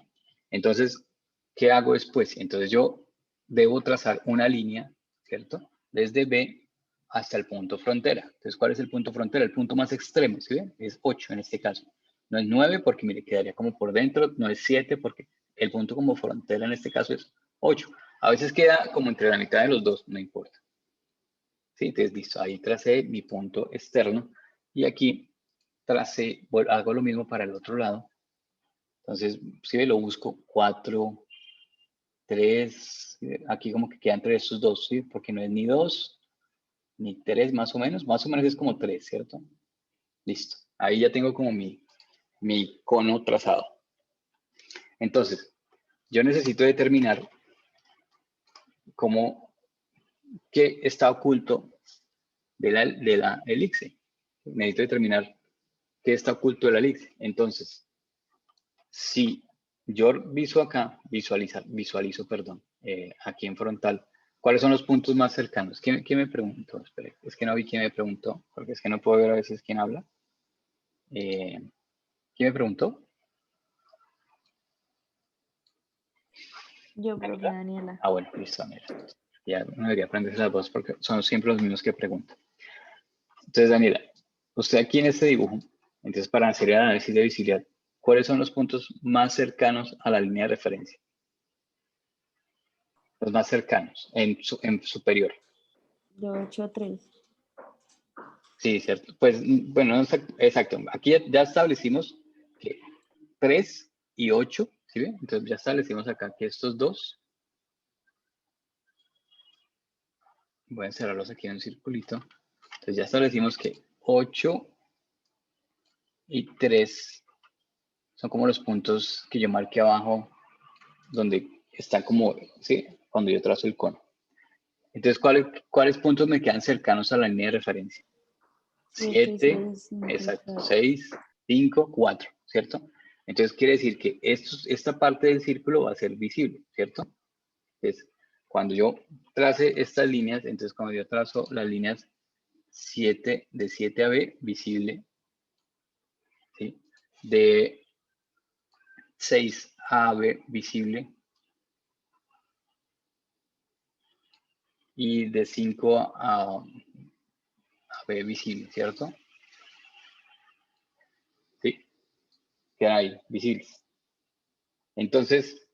Entonces, ¿qué hago después? Entonces yo debo trazar una línea, ¿cierto? Desde B hasta el punto frontera. Entonces, ¿cuál es el punto frontera? El punto más extremo, ¿sí ven? Es 8 en este caso. No es 9 porque, mire, quedaría como por dentro. No es 7 porque el punto como frontera en este caso es 8. A veces queda como entre la mitad de los dos, no importa. ¿Sí? Entonces, listo. Ahí tracé mi punto externo. Y aquí tracé, hago lo mismo para el otro lado. Entonces, si lo busco 4, 3, aquí como que queda entre estos dos, ¿sí? Porque no es ni 2, ni 3 más o menos es como 3, ¿cierto? Listo, ahí ya tengo como mi cono trazado. Entonces, yo necesito determinar qué está oculto de la elipse. Necesito determinar qué está oculto de la elipse. Entonces, si yo visualizo, aquí en frontal, ¿cuáles son los puntos más cercanos? ¿Quién me preguntó? Espere, es que no vi quién me preguntó, porque es que no puedo ver a veces quién habla. ¿Quién me preguntó? Yo, profe Daniela. Ah, bueno, listo, Daniela. Ya no debería aprenderse las voces porque son siempre los mismos que preguntan. Entonces, Daniela, usted aquí en este dibujo, entonces para hacer el análisis de visibilidad, ¿cuáles son los puntos más cercanos a la línea de referencia? Los más cercanos, en superior. De 8 a 3. Sí, cierto. Pues, bueno, exacto. Aquí ya establecimos que 3 y 8, ¿sí ven? Entonces ya establecimos acá que estos dos, voy a encerrarlos aquí en un circulito. Entonces ya establecimos que 8 y 3 son como los puntos que yo marqué abajo, donde están como, ¿sí? Cuando yo trazo el cono. Entonces, ¿cuáles puntos me quedan cercanos a la línea de referencia? 7, 7, 6, 5, exacto, 4. 6, 5, 4, ¿cierto? Entonces quiere decir que esta parte del círculo va a ser visible, ¿cierto? Entonces, cuando yo trace estas líneas, entonces cuando yo trazo las líneas 7, de 7 a B, visible, ¿sí? De 6 a B, visible, y de 5 a B, visible, ¿cierto? Sí, quedan ahí, visibles. Entonces,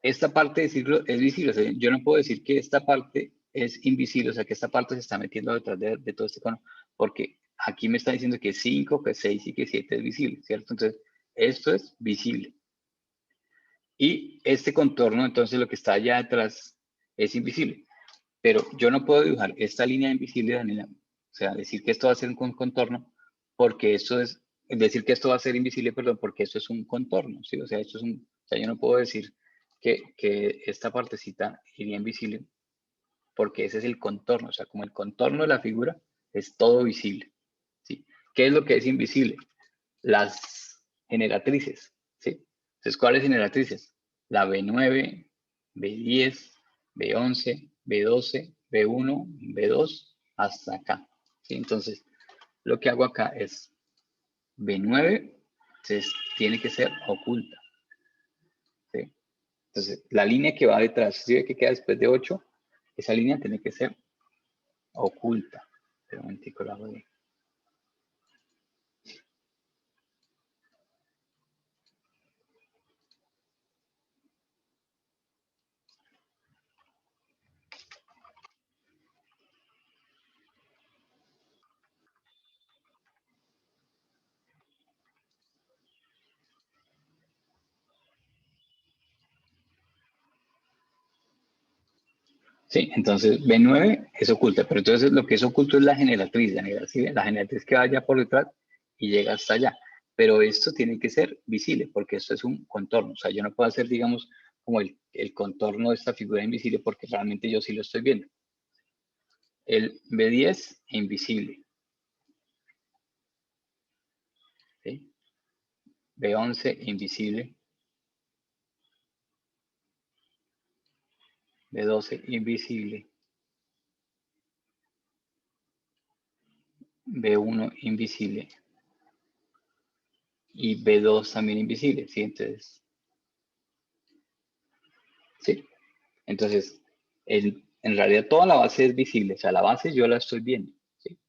esta parte del círculo es visible. O sea, yo no puedo decir que esta parte es invisible, o sea, que esta parte se está metiendo detrás de todo este cono, porque aquí me está diciendo que 5, que 6 y que 7 es visible, ¿cierto? Entonces, Esto es visible. Y este contorno, entonces lo que está allá atrás es invisible. Pero yo no puedo dibujar esta línea invisible, Daniela. O sea, decir que esto va a ser un contorno, porque esto es, decir que esto va a ser invisible, perdón, porque esto es un contorno, ¿sí? O sea, esto es un, o sea, yo no puedo decir que esta partecita iría invisible, porque ese es el contorno. O sea, como el contorno de la figura es todo visible, ¿sí? ¿Qué es lo que es invisible? Las generatrices, ¿sí? Entonces, ¿cuáles generatrices? La B9, B10, B11, B12, B1, B2, hasta acá, ¿sí? Entonces, lo que hago acá es B9, entonces tiene que ser oculta, ¿sí? Entonces, la línea que va detrás, ¿sí ve que queda después de 8? Esa línea tiene que ser oculta. Pero un momentico, la voy. Sí, entonces B9 es oculta, pero entonces lo que es oculto es la generatriz, ¿sí? La generatriz que vaya por detrás y llega hasta allá. Pero esto tiene que ser visible porque esto es un contorno. O sea, yo no puedo hacer, digamos, como el contorno de esta figura invisible porque realmente yo sí lo estoy viendo. El B10 invisible. ¿Sí? B11 invisible. B12 invisible. B1 invisible. Y B2 también invisible, ¿sí? Entonces, ¿sí? Entonces, en realidad toda la base es visible, o sea, la base yo la estoy viendo, ¿sí?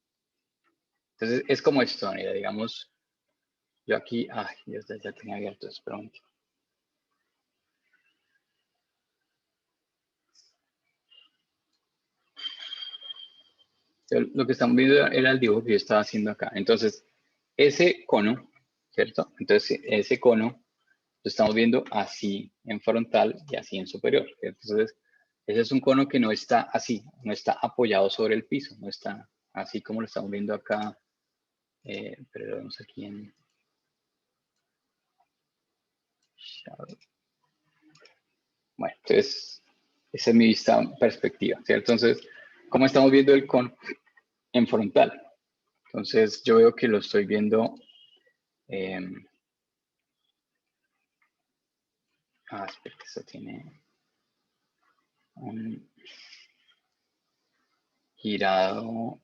Entonces, es como esto, mira, digamos, yo aquí, ay, ya tenía abierto esto, pero un momento. Lo que estamos viendo era el dibujo que yo estaba haciendo acá. Entonces, ese cono, ¿cierto? Entonces, ese cono lo estamos viendo así en frontal y así en superior, ¿cierto? Entonces, ese es un cono que no está así, no está apoyado sobre el piso, no está así como lo estamos viendo acá, pero lo vemos aquí en Shadow. Bueno, entonces, esa es mi vista perspectiva, ¿cierto? Entonces, ¿cómo estamos viendo el cono? En frontal. Entonces, yo veo que lo estoy viendo. Espera, que esto tiene un girado.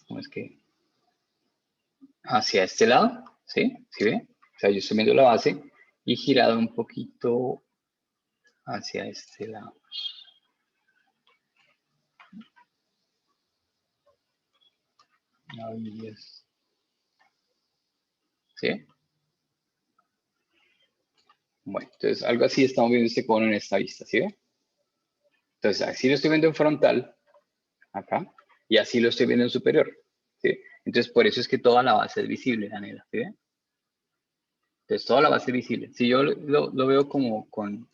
¿Cómo es que? Hacia este lado, ¿sí? ¿Sí ve? O sea, yo estoy viendo la base y girado un poquito hacia este lado. ¿Sí? Bueno, entonces algo así estamos viendo este cono en esta vista, ¿sí ve? Entonces, así lo estoy viendo en frontal, acá, y así lo estoy viendo en superior, ¿sí? Entonces, por eso es que toda la base es visible, Daniela, ¿sí ve? Entonces, toda la base es visible. Si yo lo veo como con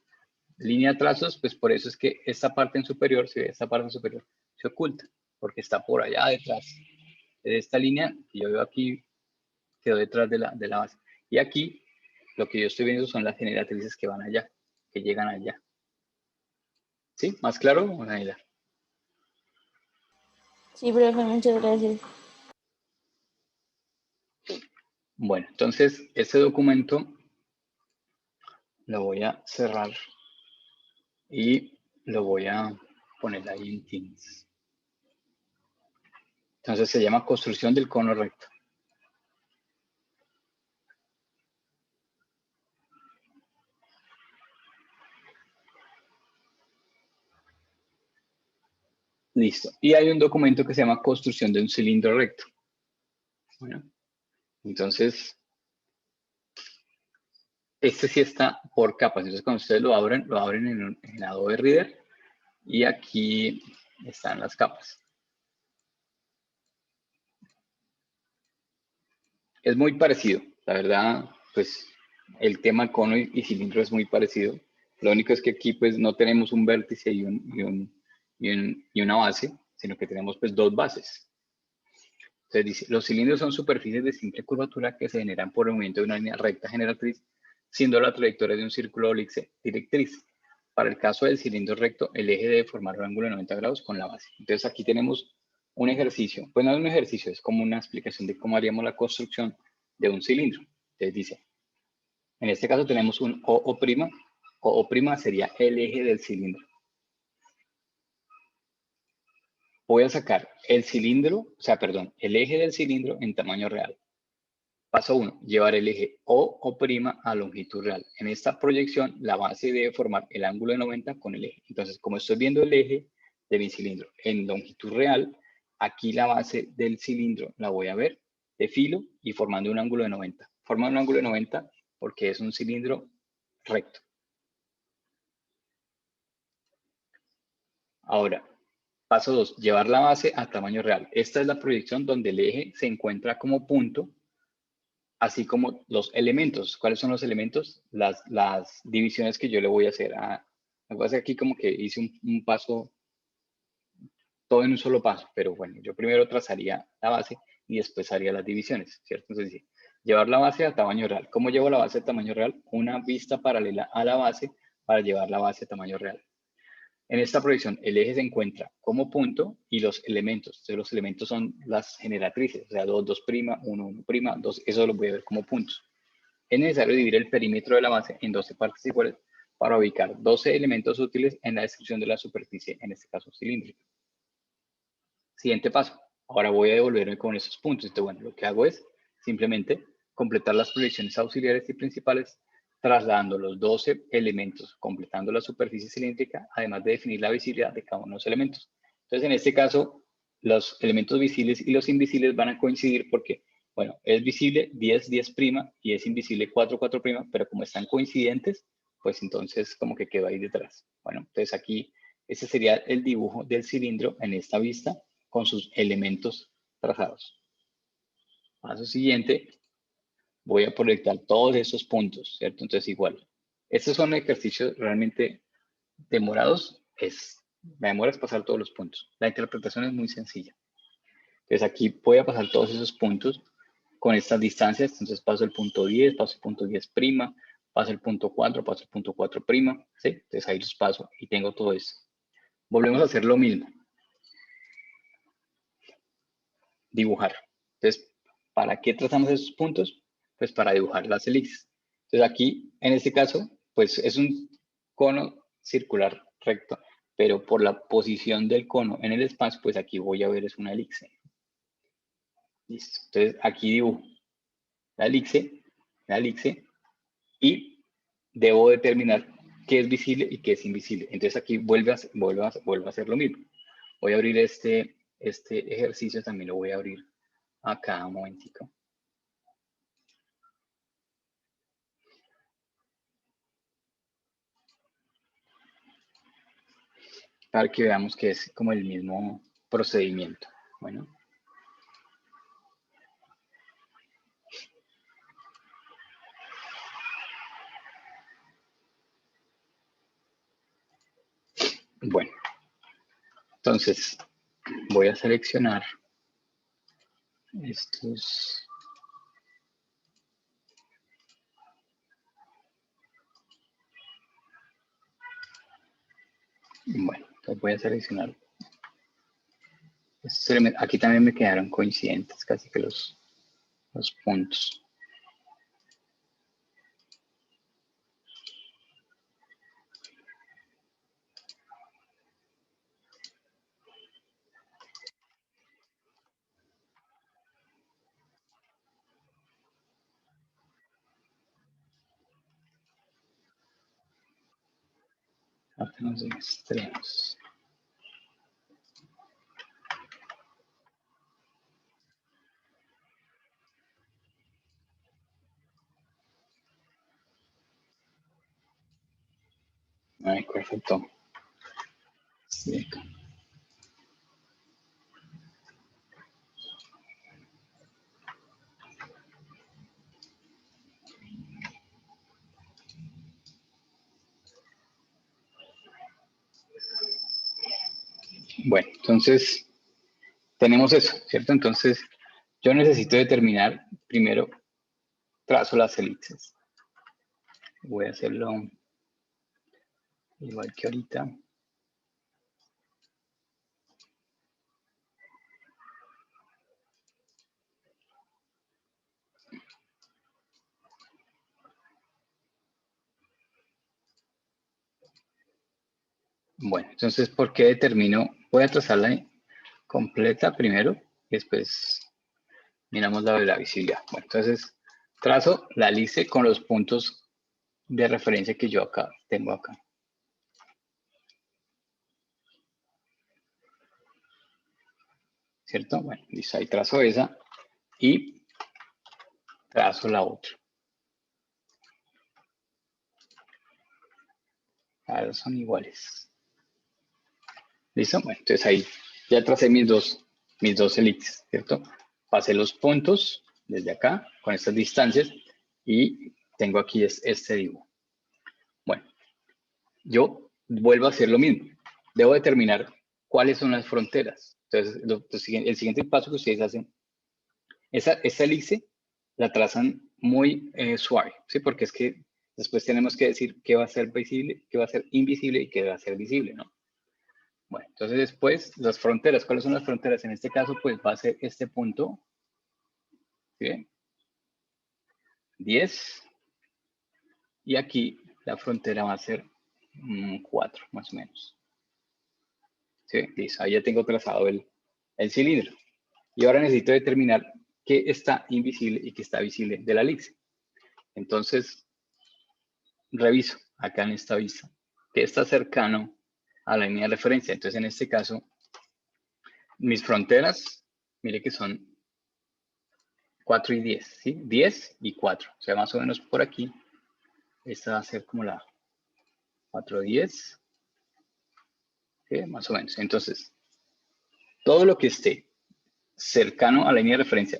línea de trazos, pues por eso es que esta parte en superior, ¿sí ve? Esta parte en superior se oculta, porque está por allá detrás de esta línea que yo veo aquí, quedó detrás de la base. Y aquí, lo que yo estoy viendo son las generatrices que van allá, que llegan allá. ¿Sí? ¿Más claro, Daniela? Sí, profe, muchas gracias. Bueno, entonces este documento lo voy a cerrar y lo voy a poner ahí en Teams. Entonces se llama construcción del cono recto. Listo. Y hay un documento que se llama construcción de un cilindro recto. Bueno, entonces este sí está por capas. Entonces cuando ustedes lo abren en Adobe Reader y aquí están las capas. Es muy parecido, la verdad. pues el tema cono y cilindro es muy parecido. Lo único es que aquí pues no tenemos un vértice y una base, sino que tenemos pues dos bases. Entonces dice, los cilindros son superficies de simple curvatura que se generan por el movimiento de una línea recta generatriz, siendo la trayectoria de un círculo elipse directriz. Para el caso del cilindro recto, el eje debe formar un ángulo de 90 grados con la base. Entonces aquí tenemos un ejercicio, pues no es un ejercicio, es como una explicación de cómo haríamos la construcción de un cilindro. Entonces dice, en este caso tenemos un OO', OO' sería el eje del cilindro. Voy a sacar el cilindro, o sea, perdón, el eje del cilindro en tamaño real. Paso 1, llevar el eje OO' a longitud real. En esta proyección, la base debe formar el ángulo de 90 con el eje. Entonces, como estoy viendo el eje de mi cilindro en longitud real, aquí la base del cilindro la voy a ver de filo y formando un ángulo de 90. Forma un ángulo de 90 porque es un cilindro recto. Ahora, paso 2, llevar la base a tamaño real. Esta es la proyección donde el eje se encuentra como punto, así como los elementos. ¿Cuáles son los elementos? Las divisiones que yo le voy a hacer. Me voy a hacer aquí como que hice un paso, todo en un solo paso, pero bueno, yo primero trazaría la base y después haría las divisiones, ¿cierto? Entonces, sí, llevar la base a tamaño real. ¿Cómo llevo la base a tamaño real? Una vista paralela a la base para llevar la base a tamaño real. En esta proyección, el eje se encuentra como punto y los elementos. Entonces, los elementos son las generatrices, o sea, 2, 2', 1, 1', 2, eso lo voy a ver como puntos. Es necesario dividir el perímetro de la base en 12 partes iguales para ubicar 12 elementos útiles en la descripción de la superficie, en este caso cilíndrica. Siguiente paso. Ahora voy a devolverme con esos puntos. Entonces, bueno, lo que hago es simplemente completar las proyecciones auxiliares y principales, trasladando los 12 elementos, completando la superficie cilíndrica, además de definir la visibilidad de cada uno de los elementos. Entonces, en este caso, los elementos visibles y los invisibles van a coincidir porque, bueno, es visible 10, 10' y es invisible 4, 4', pero como están coincidentes, pues entonces como que quedó ahí detrás. Bueno, entonces aquí, ese sería el dibujo del cilindro en esta vista con sus elementos trazados. Paso siguiente, voy a proyectar todos esos puntos, ¿cierto? Entonces igual, estos son ejercicios realmente demorados, me demora es pasar todos los puntos. La interpretación es muy sencilla. Entonces aquí voy a pasar todos esos puntos con estas distancias, entonces paso el punto 10, paso el punto 10', paso el punto 4, paso el punto 4', ¿sí? Entonces ahí los paso y tengo todo esto. Volvemos a hacer lo mismo. Dibujar. Entonces, ¿para qué trazamos esos puntos? Pues para dibujar las elipses. Entonces aquí, en este caso, pues es un cono circular recto, pero por la posición del cono en el espacio, pues aquí voy a ver es una elipse. Listo. Entonces aquí dibujo la elipse, y debo determinar qué es visible y qué es invisible. Entonces aquí vuelvo a hacer lo mismo. Voy a abrir este ejercicio, también lo voy a abrir acá un momentico. Para que veamos que es como el mismo procedimiento. Bueno. Bueno. Entonces, voy a seleccionar estos. Bueno, entonces voy a seleccionar. Aquí también me quedaron coincidentes casi que los puntos. Hacemos en extremos. Ay, perfecto. Sí. Bueno, entonces tenemos eso, ¿cierto? Entonces yo necesito determinar primero, trazo las elipses. Voy a hacerlo igual que ahorita. Bueno, entonces, ¿por qué determino? Voy a trazarla completa primero y después miramos la de la visibilidad. Bueno, entonces trazo la elipse con los puntos de referencia que yo acá tengo acá. ¿Cierto? Bueno, listo, ahí trazo esa y trazo la otra. Ahora son iguales. ¿Listo? Bueno, entonces ahí ya tracé mis dos elipses, ¿cierto? Pasé los puntos desde acá con estas distancias y tengo aquí este dibujo. Bueno, yo vuelvo a hacer lo mismo. Debo determinar cuáles son las fronteras. Entonces, el siguiente paso que ustedes hacen, esta elipse la trazan muy suave, ¿sí? Porque es que después tenemos que decir qué va a ser visible, qué va a ser invisible y qué va a ser visible, ¿no? Bueno, entonces después las fronteras, ¿cuáles son las fronteras? En este caso, pues va a ser este punto, ¿sí? 10. Y aquí la frontera va a ser 4, más o menos. ¿Sí? Listo, ahí ya tengo trazado el cilindro. Y ahora necesito determinar qué está invisible y qué está visible de la elipse. Entonces, reviso acá en esta vista qué está cercano a la línea de referencia. Entonces, en este caso, mis fronteras, mire que son 4 y 10, ¿sí? 10 y 4. O sea, más o menos por aquí, esta va a ser como la 4, 10, ¿sí? Más o menos. Entonces, todo lo que esté cercano a la línea de referencia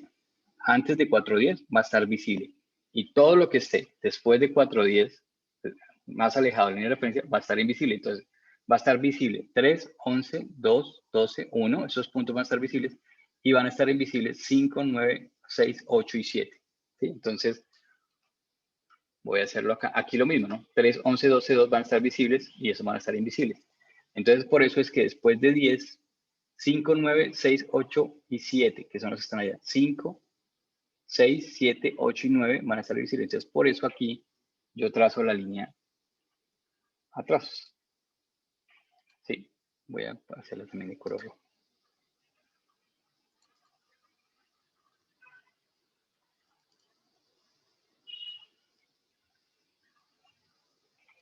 antes de 410 va a estar visible. Y todo lo que esté después de 410, más alejado de la línea de referencia, va a estar invisible. Entonces, va a estar visible 3, 11, 2, 12, 1. Esos puntos van a estar visibles. Y van a estar invisibles 5, 9, 6, 8 y 7. ¿Sí? Entonces, voy a hacerlo acá. Aquí lo mismo, ¿no? 3, 11, 12, 2 van a estar visibles y esos van a estar invisibles. Entonces, por eso es que después de 10, 5, 9, 6, 8 y 7, que son los que están allá. 5, 6, 7, 8 y 9 van a estar visibles. Entonces, por eso aquí yo trazo la línea a trazos. Sí, voy a hacerla también de color rojo.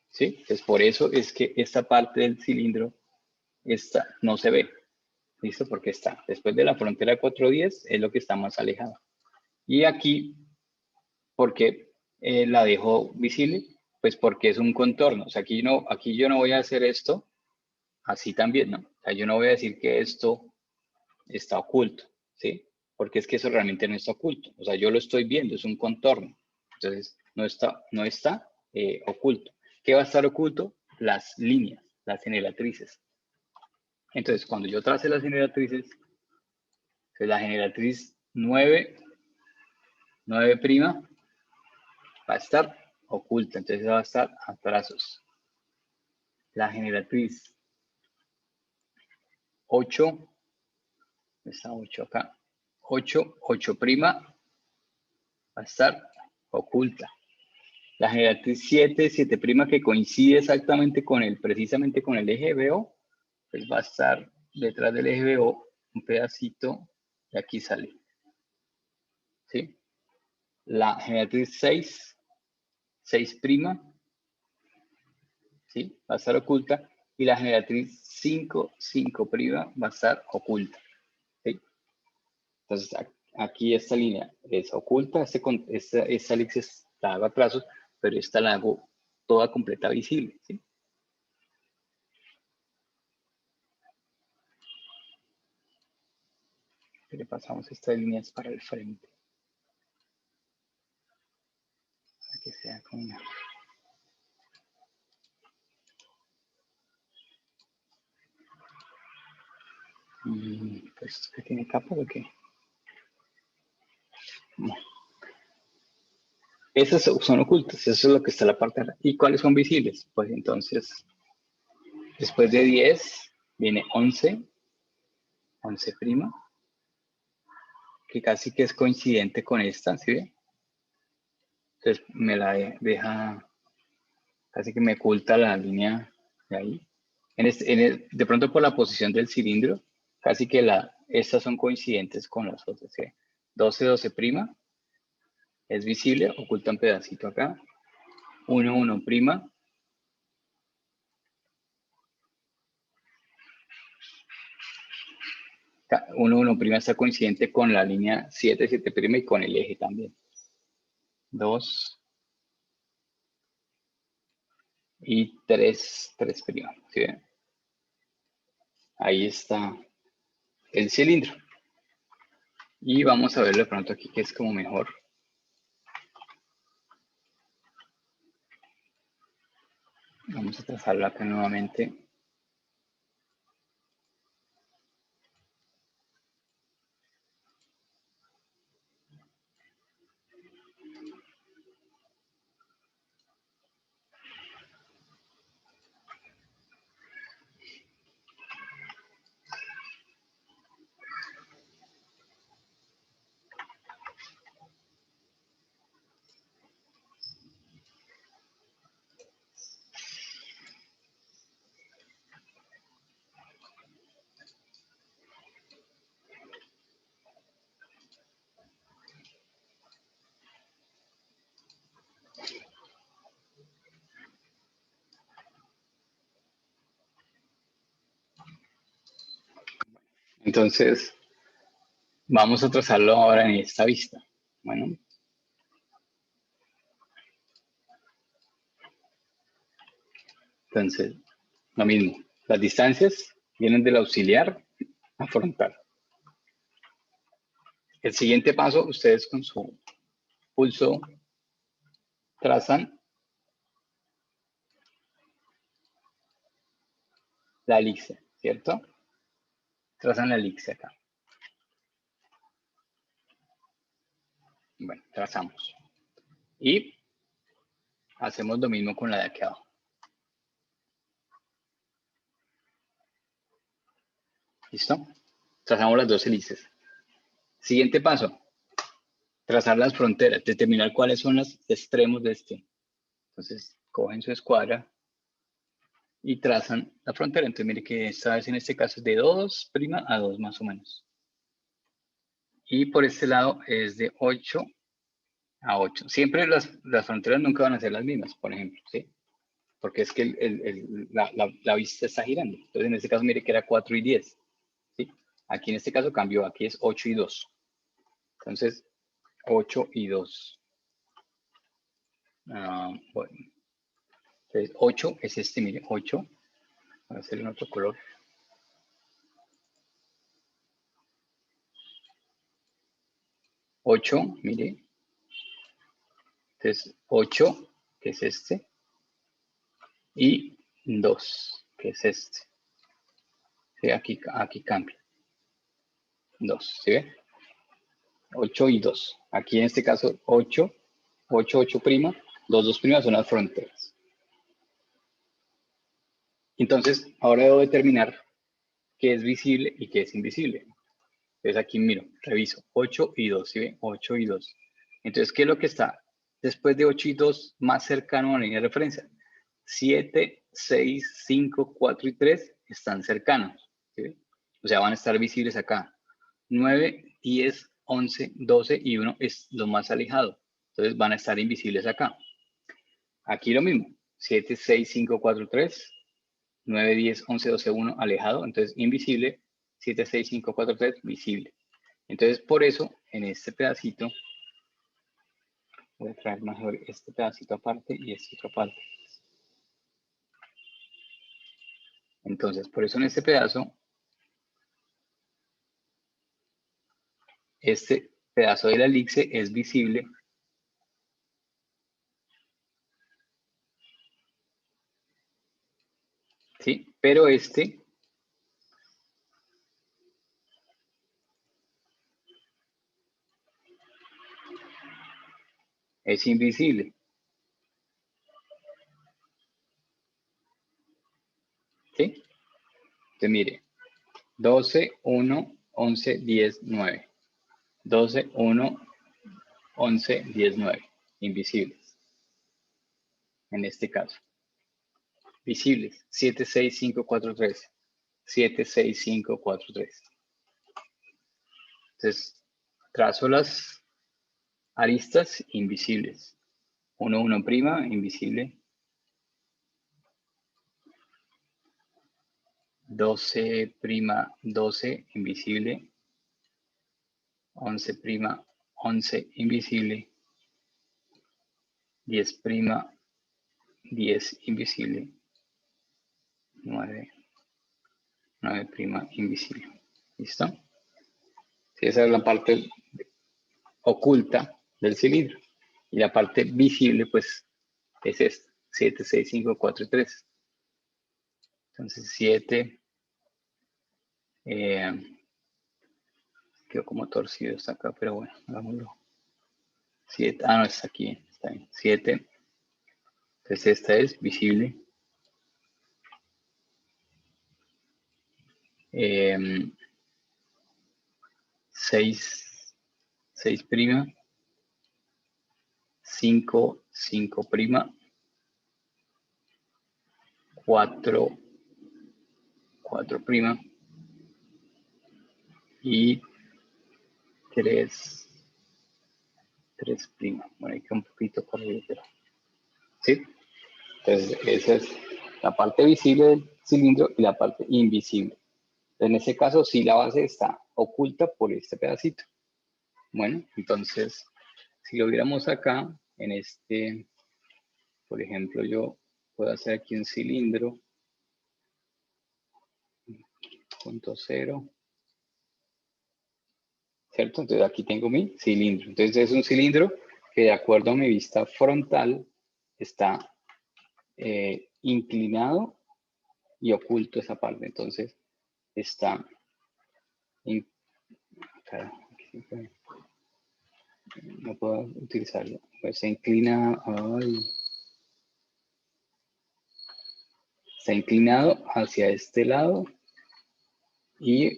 Sí, entonces por eso es que esta parte del cilindro no se ve. ¿Listo? Porque está después de la frontera 410 es lo que está más alejado. Y aquí, ¿por qué la dejo visible? Pues porque es un contorno. O sea, aquí yo no voy a hacer esto así también, ¿no? O sea, yo no voy a decir que esto está oculto, ¿sí? Porque es que eso realmente no está oculto. O sea, yo lo estoy viendo, es un contorno. Entonces, no está oculto. ¿Qué va a estar oculto? Las líneas, las generatrices. Entonces, cuando yo trace las generatrices, pues la generatriz 9 prima va a estar oculta, entonces va a estar a trazos. La generatriz 8, está 8 acá, 8 prima va a estar oculta. La generatriz 7 prima que coincide exactamente precisamente con el eje BO, pues va a estar detrás del eje BO un pedacito y aquí sale. ¿Sí? La generatriz 6 prima, ¿sí? Va a estar oculta. Y la generatriz 5 prima va a estar oculta. ¿Sí? Entonces, aquí esta línea es oculta, esta elipse la hago a trazos, pero esta la hago toda completa visible. ¿Sí? Le pasamos estas líneas para el frente. Para que sea como una... Pues, ¿qué tiene capas o qué? No. Esas son ocultas, eso es lo que está en la parte de arriba. ¿Y cuáles son visibles? Pues entonces, después de 10 viene 11, 11 prima, que casi que es coincidente con esta, ¿sí ve? Entonces me la deja, casi que me oculta la línea de ahí. De pronto por la posición del cilindro, casi que estas son coincidentes con las otras. ¿Sí? 12, 12 prima, es visible, oculta un pedacito acá. 1, 1 prima. Uno, 1 prima está coincidente con la línea 7, 7 prima y con el eje también. 2 y 3, 3 prima. ¿Sí? Ahí está el cilindro. Y vamos a verlo de pronto aquí que es como mejor. Vamos a trazarlo acá nuevamente. Entonces, vamos a trazarlo ahora en esta vista. Bueno. Entonces, lo mismo. Las distancias vienen del auxiliar a frontal. El siguiente paso, ustedes con su pulso trazan la elipse, ¿cierto? Trazan la elipse acá. Bueno, trazamos. Y hacemos lo mismo con la de aquí abajo. ¿Listo? Trazamos las dos hélices. Siguiente paso. Trazar las fronteras. Determinar cuáles son los extremos de este. Entonces, cogen su escuadra y trazan la frontera. Entonces, mire que esta vez en este caso es de 2' a 2 más o menos. Y por este lado es de 8 a 8. Siempre las fronteras nunca van a ser las mismas, por ejemplo, ¿sí? Porque es que la vista está girando. Entonces, en este caso, mire que era 4 y 10. ¿Sí? Aquí en este caso cambió, aquí es 8 y 2. Entonces, 8 y 2. Bueno. Entonces, 8 es este, mire, 8. Voy a hacerle en otro color. 8, mire. Entonces, 8, que es este. Y 2, que es este. ¿Sí? Aquí cambia. 2, ¿sí ve? 8 y 2. Aquí en este caso 8, 8, 8 prima, 2, 2 prima son las fronteras. Entonces, ahora debo determinar qué es visible y qué es invisible. Entonces aquí miro, reviso, 8 y 2, ¿sí ve? 8 y 2. Entonces, ¿qué es lo que está después de 8 y 2 más cercano a la línea de referencia? 7, 6, 5, 4 y 3 están cercanos, ¿sí? O sea, van a estar visibles acá. 9, 10, 11, 12 y 1 es lo más alejado. Entonces van a estar invisibles acá. Aquí lo mismo. 7, 6, 5, 4, 3. 9, 10, 11, 12, 1 alejado. Entonces invisible. 7, 6, 5, 4, 3 visible. Entonces por eso en este pedacito voy a traer mejor este pedacito aparte y este otro aparte. Entonces por eso en este pedazo este pedazo de la elipse es visible. ¿Sí? Pero este es invisible. ¿Sí? Entonces mire, 12, 1, 11, 10, 9. 12, 1, 11, 10, 9. Invisibles. En este caso. Visibles. 7, 6, 5, 4, 3. 7, 6, 5, 4, 3. Entonces, trazo las aristas invisibles. 1, 1 prima, invisible. 12 prima, 12, invisible. 11 prima, 11, invisible. 10 prima, 10, invisible. 9, 9 prima, invisible. ¿Listo? Sí, esa es la parte oculta del cilindro. Y la parte visible, pues, es esta. 7, 6, 5, 4 y 3. Entonces, 7. Quedó como torcido está acá, pero bueno, hagámoslo. 7. Ah, no, está aquí. Está bien. 7. Entonces, esta es visible. 6, 6 prima. 5, 5 prima. 4, 4 prima. Y 3, 3 prima. Bueno, hay que un poquito corrido, pero ¿sí? Entonces, esa es la parte visible del cilindro y la parte invisible. En ese caso, sí, la base está oculta por este pedacito. Bueno, entonces, si lo viéramos acá, en este, por ejemplo, yo puedo hacer aquí un cilindro, punto cero, ¿cierto? Entonces, aquí tengo mi cilindro. Entonces, es un cilindro que, de acuerdo a mi vista frontal, está inclinado y oculto esa parte. Entonces, está... no puedo utilizarlo. Pues se inclina... Ay, está inclinado hacia este lado y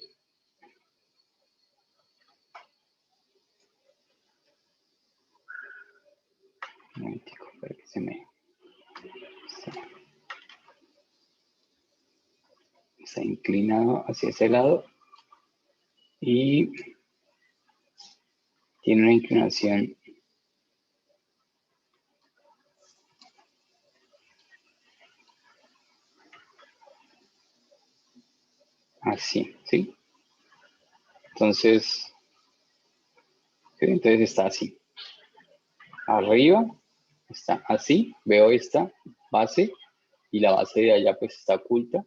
un momentico para que se me... Está inclinado hacia ese lado y tiene una inclinación así, ¿sí? Entonces, ¿sí? Entonces está así. Arriba está así, veo esta base y la base de allá pues está oculta.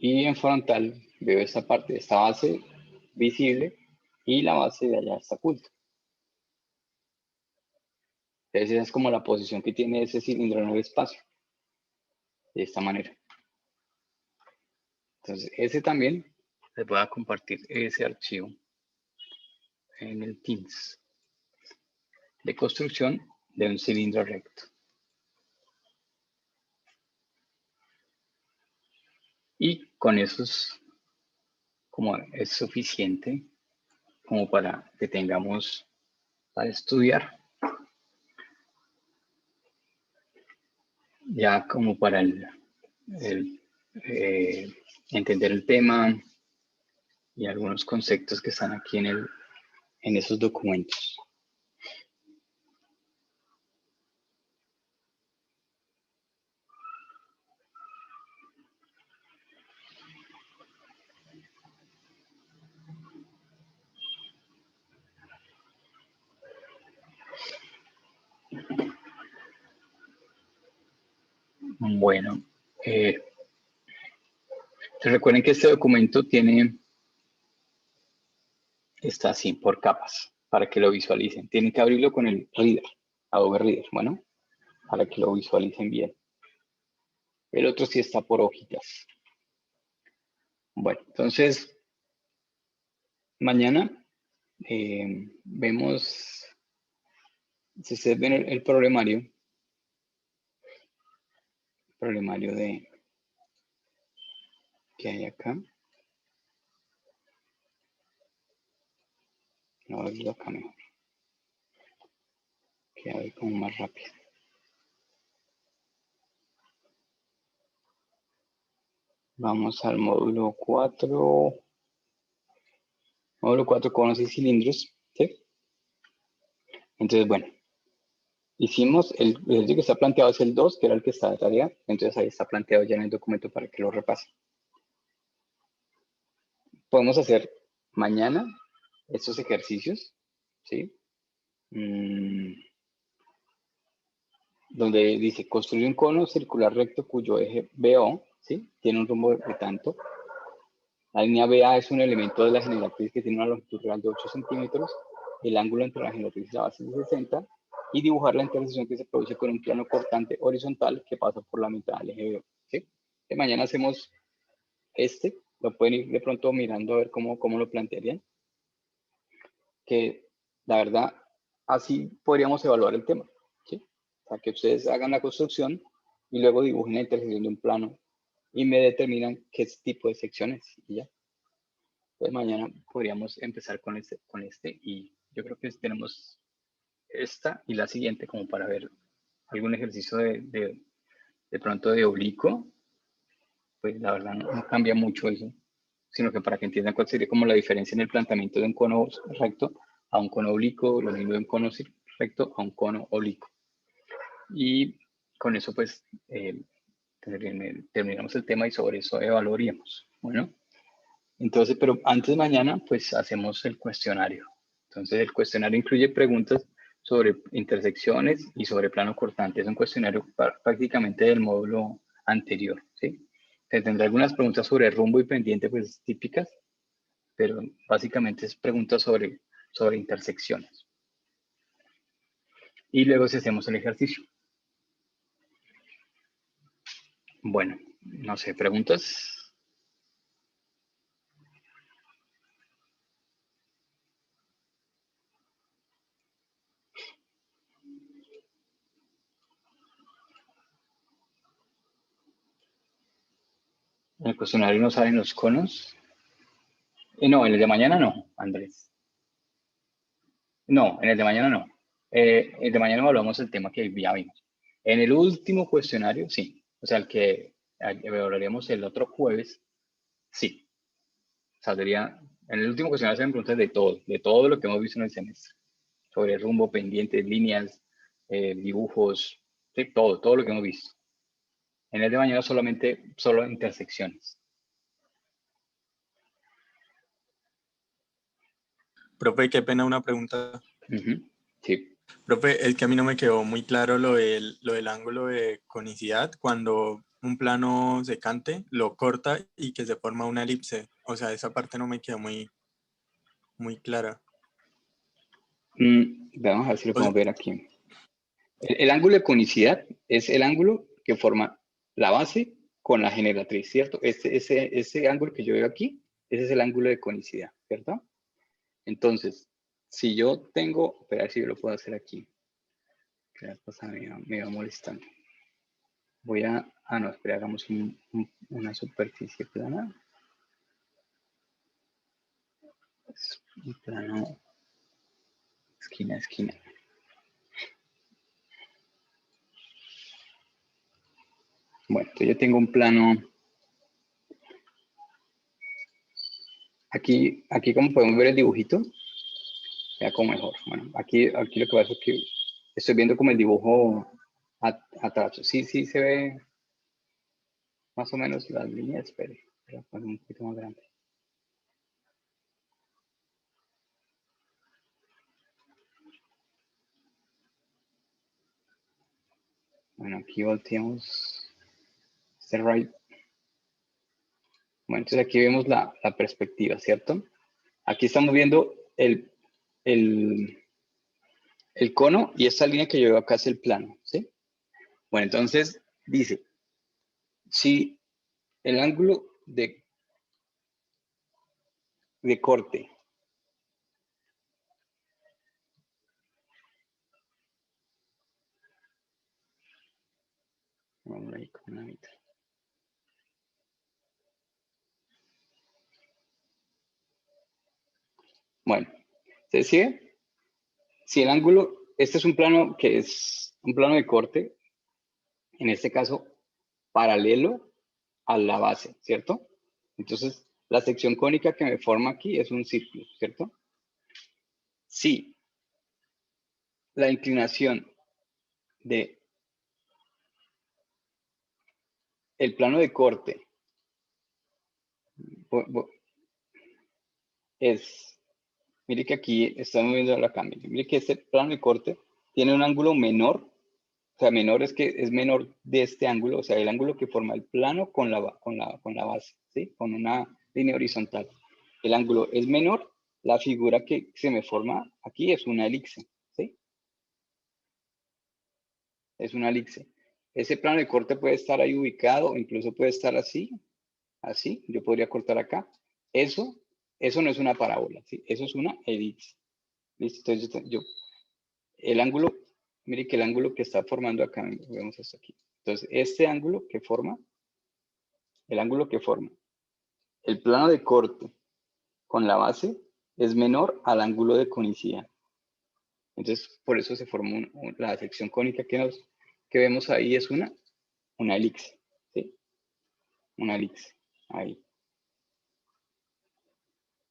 Y en frontal veo esta parte, esta base visible y la base de allá está oculta. Entonces esa es como la posición que tiene ese cilindro en el espacio. De esta manera. Entonces ese también les voy a compartir ese archivo en el Teams de construcción de un cilindro recto. Y con eso es suficiente como para que tengamos para estudiar. Ya como para entender el tema y algunos conceptos que están aquí en esos documentos. Bueno, recuerden que este documento está así, por capas, para que lo visualicen. Tienen que abrirlo con el Reader, Adobe Reader, bueno, para que lo visualicen bien. El otro sí está por hojitas. Bueno, entonces, mañana vemos, si ustedes ven el problemario que hay acá. No, es acá mejor. Que a ver como más rápido. Vamos al módulo 4. Módulo 4, conos y cilindros. ¿Sí? Entonces, bueno. Hicimos, el ejercicio que está planteado es el 2, que era el que está de tarea. Entonces ahí está planteado ya en el documento para que lo repase. Podemos hacer mañana estos ejercicios, ¿sí? Donde dice, construye un cono circular recto cuyo eje BO, ¿sí? Tiene un rumbo de tanto. La línea BA es un elemento de la generatriz que tiene una longitud real de 8 centímetros. El ángulo entre la generatriz y la base es de 60. Y dibujar la intersección que se produce con un plano cortante horizontal que pasa por la mitad del eje BO, ¿sí? Que mañana hacemos lo pueden ir de pronto mirando a ver cómo lo plantearían. Que la verdad, así podríamos evaluar el tema, ¿sí? O sea, que ustedes hagan la construcción y luego dibujen la intersección de un plano y me determinan qué tipo de secciones y ya. Pues mañana podríamos empezar con este y yo creo que tenemos esta y la siguiente como para ver algún ejercicio de pronto de oblicuo. Pues la verdad no cambia mucho eso, sino que para que entiendan cuál sería como la diferencia en el planteamiento de un cono recto a un cono oblicuo, lo mismo de un cono recto a un cono oblicuo. Y con eso pues terminamos el tema y sobre eso evaluaríamos. Bueno, entonces, pero antes mañana pues hacemos el cuestionario. Entonces el cuestionario incluye preguntas sobre intersecciones y sobre plano cortante. Es un cuestionario prácticamente del módulo anterior, ¿sí? Tendrá algunas preguntas sobre rumbo y pendiente, pues típicas, pero básicamente es preguntas sobre intersecciones. Y luego si hacemos el ejercicio. Bueno, no sé, ¿preguntas? En el cuestionario no salen los conos. No, en el de mañana no, Andrés. No, en el de mañana no. El de mañana evaluamos el tema que ya vimos. En el último cuestionario, sí. O sea, el que evaluaríamos el otro jueves, sí. Saldría, en el último cuestionario se hacen preguntas de todo lo que hemos visto en el semestre. Sobre rumbo, pendientes, líneas, dibujos, sí, todo lo que hemos visto. En el de mañana solo intersecciones. Profe, qué pena una pregunta. Sí. Profe, es que a mí no me quedó muy claro lo del ángulo de conicidad cuando un plano secante lo corta y que se forma una elipse. O sea, esa parte no me quedó muy clara. Vamos a ver si lo podemos ver aquí. El ángulo de conicidad es el ángulo que forma la base con la generatriz, ¿cierto? Ese ángulo que yo veo aquí, ese es el ángulo de conicidad, ¿cierto? Entonces, si yo tengo, espera si yo lo puedo hacer aquí. Que la pasada me iba molestando. Voy a, no, espera, hagamos una superficie plana. Un plano esquina a esquina. Bueno, entonces yo tengo un plano. Aquí como podemos ver el dibujito, ya como mejor. Bueno, aquí lo que pasa es que estoy viendo como el dibujo atrás. Sí se ve más o menos las líneas. Espere, voy a poner un poquito más grande. Bueno, aquí volteamos este right. Bueno, entonces aquí vemos la perspectiva, ¿cierto? Aquí estamos viendo el cono y esta línea que yo veo acá es el plano, ¿sí? Bueno, entonces dice, Si el ángulo de corte vamos ahí con la mitad. Bueno, ¿se decide? Si el ángulo, este es un plano que es un plano de corte, en este caso, paralelo a la base, ¿cierto? Entonces, la sección cónica que me forma aquí es un círculo, ¿cierto? Si la inclinación de el plano de corte es, mire que aquí estamos viendo la cámara, mire que este plano de corte tiene un ángulo menor, o sea, menor es que es menor de este ángulo, o sea, el ángulo que forma el plano con la base, ¿sí? Con una línea horizontal. El ángulo es menor, la figura que se me forma aquí es una elipse, ¿sí? Es una elipse. Ese plano de corte puede estar ahí ubicado, incluso puede estar así, así, yo podría cortar acá. Eso no es una parábola, ¿sí? Eso es una elipse. ¿Listo? Entonces, el ángulo, mire que el ángulo que está formando acá, vemos esto aquí. Entonces, este ángulo que forma, el ángulo que forma el plano de corte con la base es menor al ángulo de conicidad. Entonces, por eso se forma la sección cónica que vemos ahí es una elipse, ¿sí? Una elipse, ahí.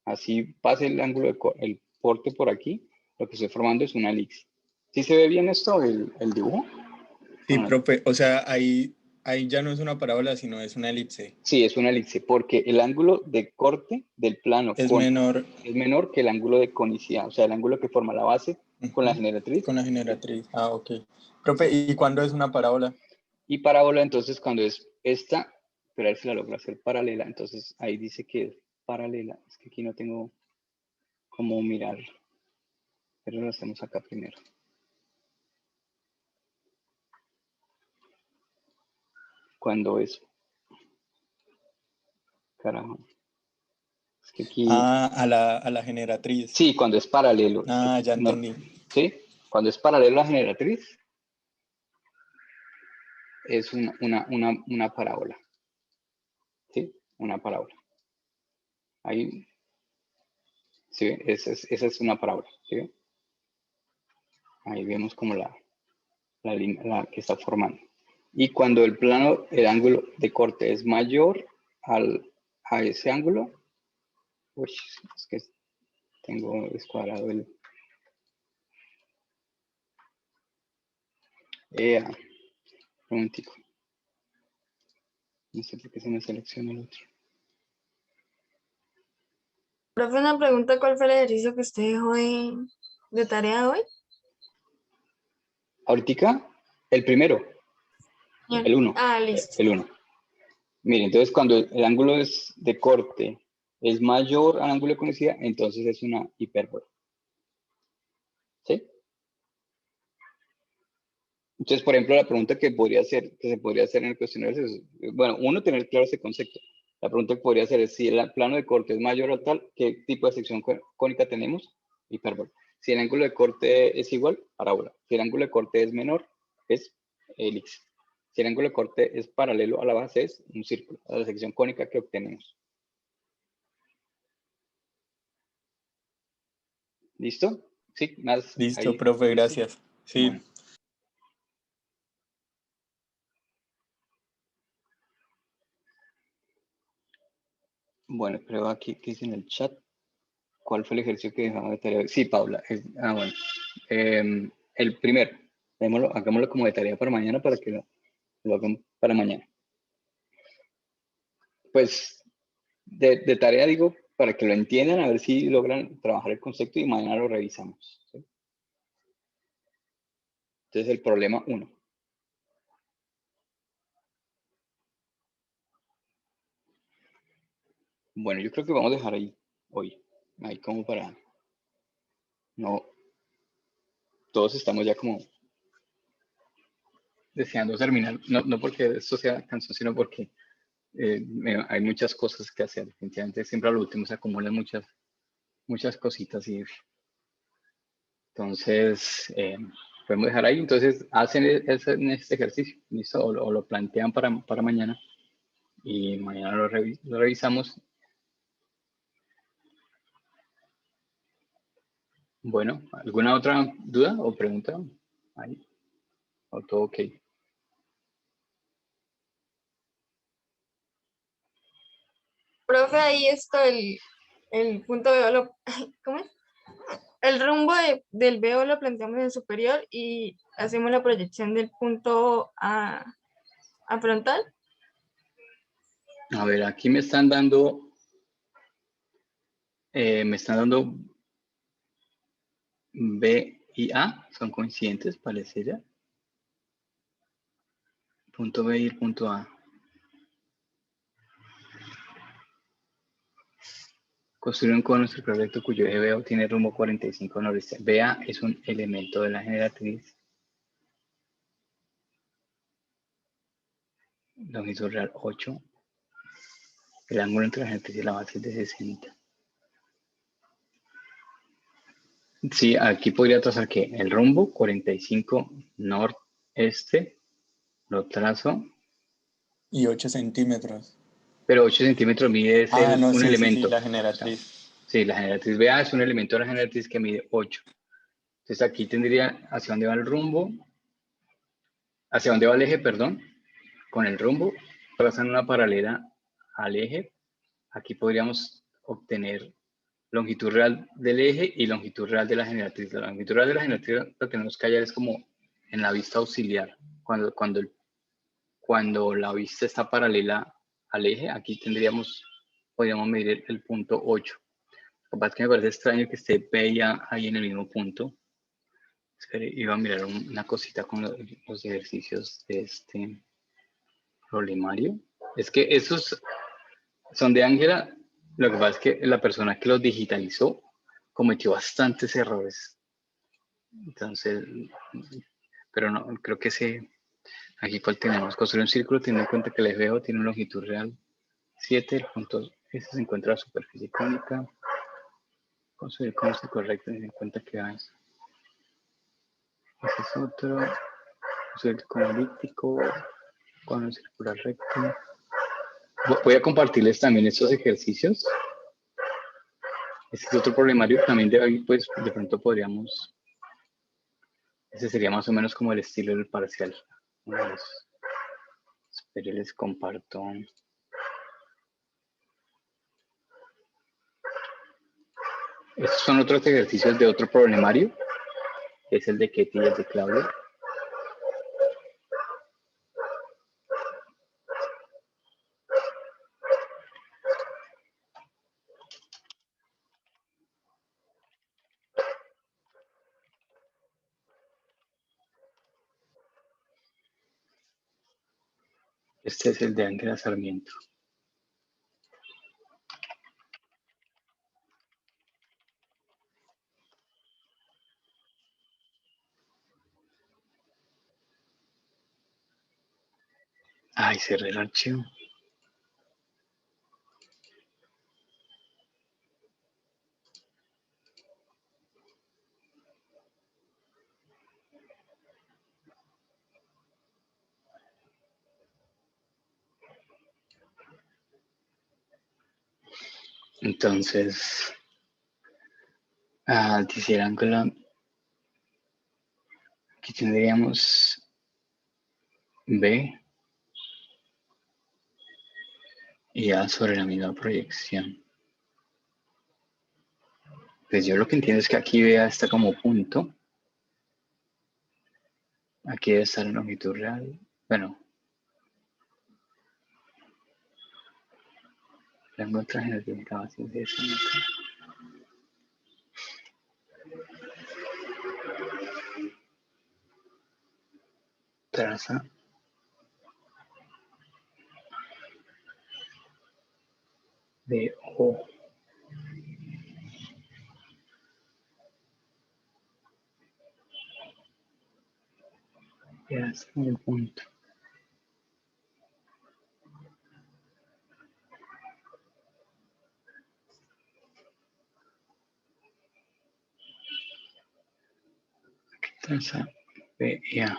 Así pasa el ángulo el corte por aquí, lo que estoy formando es una elipse. ¿Sí se ve bien esto, el dibujo? Sí, Bueno, profe, o sea, ahí ya no es una parábola, sino es una elipse. sí, es una elipse, porque el ángulo de corte del plano Es menor es menor que el ángulo de conicidad, o sea, el ángulo que forma la base con la generatriz. con la generatriz. Ah, ok. Profe, Sí. ¿y cuándo es una parábola? Y parábola, entonces, cuando es esta, pero a ver si la logro hacer paralela, entonces ahí dice que es paralela, es que aquí no tengo cómo mirar, pero lo hacemos acá primero. Cuando es, carajo, es que aquí, A la generatriz. sí, cuando es paralelo, es que Ah, ya no, entendí. sí, cuando es paralelo a la generatriz, es una parábola, ¿sí? Una parábola. Ahí, ¿sí? Esa es una parábola, ¿sí? Ahí vemos como la línea que está formando. Y cuando el plano, el ángulo de corte es mayor a ese ángulo, uy, es que tengo descuadrado el... un momentico. No sé por qué se me selecciona el otro. Profe, una pregunta, ¿cuál fue el ejercicio que usted dejó de tarea hoy? Ahorita, el primero, el 1. Ah, listo. El 1. Mire, entonces cuando el ángulo de corte es mayor al ángulo de conicidad, entonces es una hipérbola. ¿Sí? Entonces, por ejemplo, la pregunta que se podría hacer en el cuestionario es, bueno, uno, tener claro ese concepto. La pregunta que podría hacer es, si el plano de corte es mayor o tal, ¿qué tipo de sección cónica tenemos? Hipérbola. Si el ángulo de corte es igual, parábola. Si el ángulo de corte es menor, es elipse. Si el ángulo de corte es paralelo a la base, es un círculo, a la sección cónica que obtenemos. ¿Listo? Sí, más Listo, ahí. profe, ¿Listo? gracias. Sí. Bueno. Bueno, creo aquí que dice en el chat. ¿Cuál fue el ejercicio que dejamos de tarea? Sí, Paula. Bueno. El primero. Hagámoslo como de tarea para mañana para que lo hagan para mañana. Pues de tarea digo para que lo entiendan, a ver si logran trabajar el concepto y mañana lo revisamos. ¿Sí? Entonces el problema 1. Bueno, yo creo que vamos a dejar ahí hoy. Ahí como para... No, todos estamos ya como deseando terminar, no porque esto sea canción, sino porque hay muchas cosas que hacer. Definitivamente siempre a lo último se acumulan muchas cositas y entonces podemos dejar ahí. Entonces hacen este ejercicio, ¿listo? O lo plantean para mañana y mañana lo revisamos. Bueno, ¿alguna otra duda o pregunta? Ahí. ¿O todo ok? Profe, ahí está el punto B, ¿cómo es? El rumbo del BO lo planteamos en superior y hacemos la proyección del punto a frontal. A ver, aquí me están dando B y A, son coincidentes, pareciera. Punto B y el punto A. Construir un cono circular recto cuyo eje BO tiene rumbo 45 noreste. BA es un elemento de la generatriz. Longitud real 8. El ángulo entre la generatriz y la base es de 60. Sí, aquí podría trazar que el rumbo 45 noreste, lo trazo, Y 8 centímetros. pero 8 centímetros mide No, un sí, elemento. la O sea, generatriz. sí, la generatriz BA es un elemento de la generatriz que mide 8. Entonces aquí tendría hacia dónde va el rumbo, hacia dónde va el eje, perdón, con el rumbo, trazan una paralela al eje. Aquí podríamos obtener longitud real del eje y longitud real de la generatriz. La longitud real de la generatriz lo que tenemos que hallar es como en la vista auxiliar. Cuando la vista está paralela al eje, aquí podríamos medir el punto 8. Lo que pasa es que me parece extraño que esté P ya ahí en el mismo punto. Iba a mirar una cosita con los ejercicios de este problemario. Es que esos son de Ángela. Lo que pasa es que la persona que los digitalizó cometió bastantes errores. Entonces, pero no, creo que aquí cuál tenemos. Construir un círculo teniendo en cuenta que el eje O tiene una longitud real 7, el punto S se encuentra en la superficie cónica. Construir con este correcto teniendo en cuenta que ese es otro. Construir con elíptico, con un circular recto. Voy a compartirles también estos ejercicios. Este es otro problemario también de ahí, pues de pronto podríamos. Ese sería más o menos como el estilo del parcial. Espero les comparto. Estos son otros ejercicios de otro problemario. Es el de Ketty y el de Claudia. Este es el de Ángela Sarmiento. Ay, cerré el archivo. Entonces, dice Ángela, aquí tendríamos B y A sobre la misma proyección. Pues yo lo que entiendo es que aquí B está como punto. Aquí debe estar la longitud real. Bueno, la otra generación base de esa nota. Traza de O. Ya. es el punto. Entonces, B y A.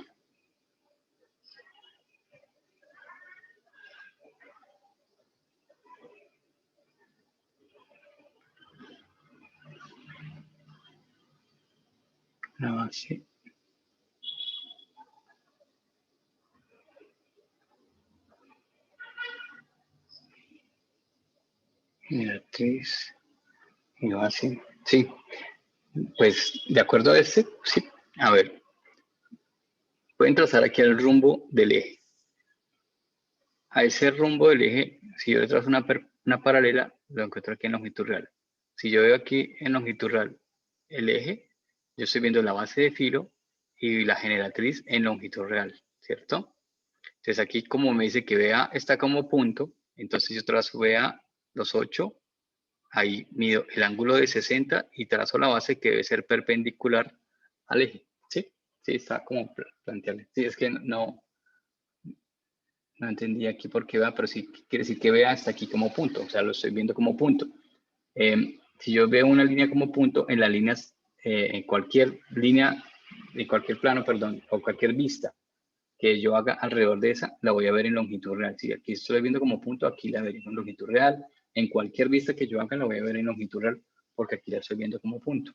La base. Generatriz y base. Sí, pues de acuerdo a este, sí. A ver, pueden trazar aquí el rumbo del eje. A ese rumbo del eje, si yo le trazo una paralela, lo encuentro aquí en longitud real. Si yo veo aquí en longitud real el eje, yo estoy viendo la base de filo y la generatriz en longitud real, ¿cierto? Entonces aquí como me dice que BA está como punto, entonces yo trazo BA los 8, ahí mido el ángulo de 60 y trazo la base que debe ser perpendicular al eje. ¿Sí? Sí, está como planteable. Sí, es que no entendí aquí por qué va, pero sí quiere decir que BA está aquí como punto, o sea, lo estoy viendo como punto. Si yo veo una línea como punto, en las líneas, en cualquier línea, en cualquier plano, perdón, o cualquier vista que yo haga alrededor de esa, la voy a ver en longitud real. Si aquí estoy viendo como punto, aquí la veré en longitud real. En cualquier vista que yo haga, la voy a ver en longitud real, porque aquí la estoy viendo como punto.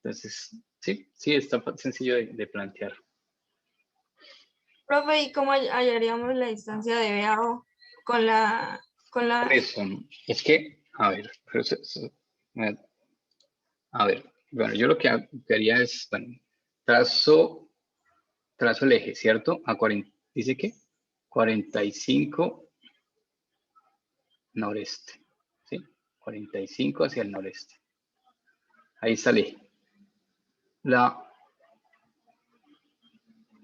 Entonces, sí, está sencillo de plantear. Profe, ¿y cómo hallaríamos la distancia de BAO con la... Por eso, es que, a ver, bueno, yo lo que haría es, bueno, trazo el eje, ¿cierto? A 40, ¿dice qué? 45 noreste, ¿sí? 45 hacia el noreste. Ahí está el eje.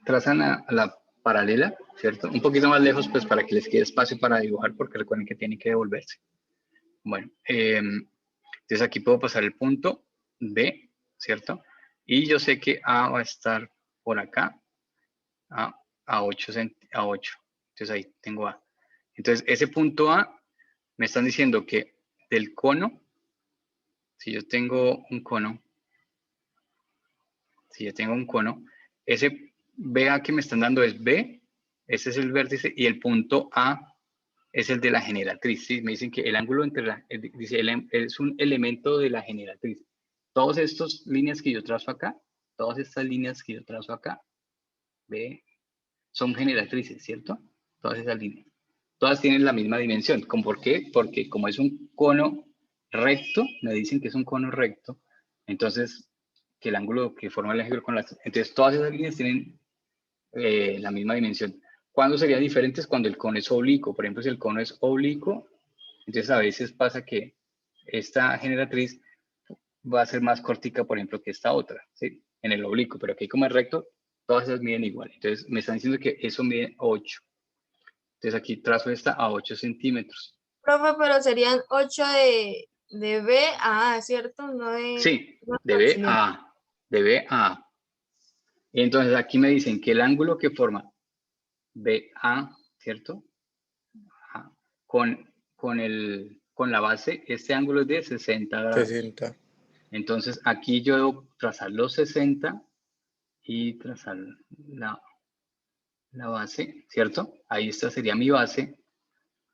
Trazan a la paralela, ¿cierto? Un poquito más lejos, pues para que les quede espacio para dibujar, porque recuerden que tienen que devolverse. Bueno, entonces aquí puedo pasar el punto B, ¿cierto? Y yo sé que A va a estar por acá, a 8. Entonces ahí tengo A. Entonces ese punto A, me están diciendo que del cono, si yo tengo un cono, ese BA que me están dando es B, ese es el vértice, y el punto A es el de la generatriz. ¿Sí? Me dicen que el ángulo entre es un elemento de la generatriz. Todas estas líneas que yo trazo acá, B, son generatrices, ¿cierto? Todas esas líneas. Todas tienen la misma dimensión. ¿Por qué? Porque como es un cono recto, me dicen que es un cono recto, entonces que el ángulo que forma el eje con las... Entonces todas esas líneas tienen la misma dimensión. ¿Cuándo serían diferentes? Cuando el cono es oblicuo. Por ejemplo, si el cono es oblicuo, entonces a veces pasa que esta generatriz va a ser más cortica, por ejemplo, que esta otra, ¿sí? En el oblicuo, pero aquí como es recto, todas esas miden igual. Entonces me están diciendo que eso mide 8. Entonces aquí trazo esta a 8 centímetros. Profe, pero serían 8 de B a A, ¿cierto? No de... Sí, no de B a A. De B a A. Y entonces aquí me dicen que el ángulo que forma BA, ¿cierto? Ajá. Con la base, este ángulo es de 60 grados. 60. Entonces aquí yo debo trazar los 60 y trazar la base, ¿cierto? Ahí esta sería mi base.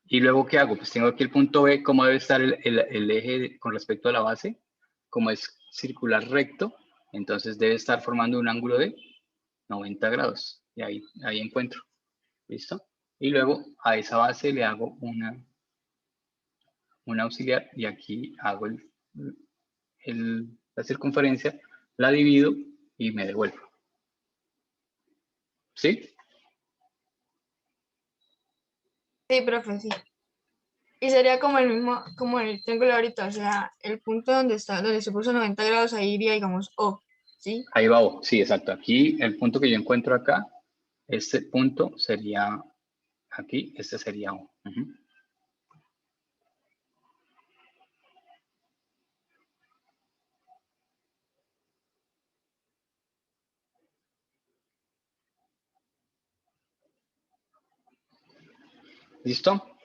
Y luego, ¿qué hago? Pues tengo aquí el punto B, ¿cómo debe estar el eje con respecto a la base? Como es circular recto, entonces debe estar formando un ángulo de 90 grados. Y ahí encuentro. ¿Listo? Y luego a esa base le hago una auxiliar y aquí hago la circunferencia, la divido y me devuelvo. ¿Sí? Sí, profe, sí. Y sería como el mismo, como el triángulo ahorita, o sea, el punto donde se puso 90 grados, ahí iría, digamos, O, ¿sí? Ahí va O. Sí, exacto. Aquí el punto que yo encuentro acá, este punto sería aquí, este sería O. Ujú. ¿Listo?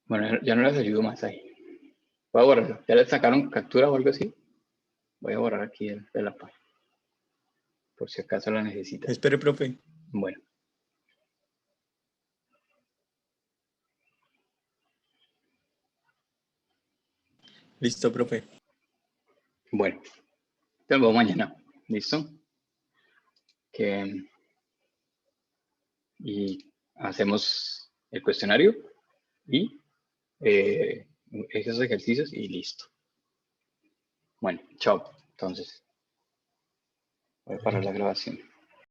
Bueno, ya no les ayudo más ahí. Voy a borrar. ¿Ya les sacaron captura o algo así? Voy a borrar aquí de la página. Por si acaso la necesitan. Espere, profe. Bueno. Listo, profe. Bueno. Nos vemos mañana. ¿Listo? Y hacemos el cuestionario y esos ejercicios y listo. Bueno, chao. Entonces, voy a parar la grabación.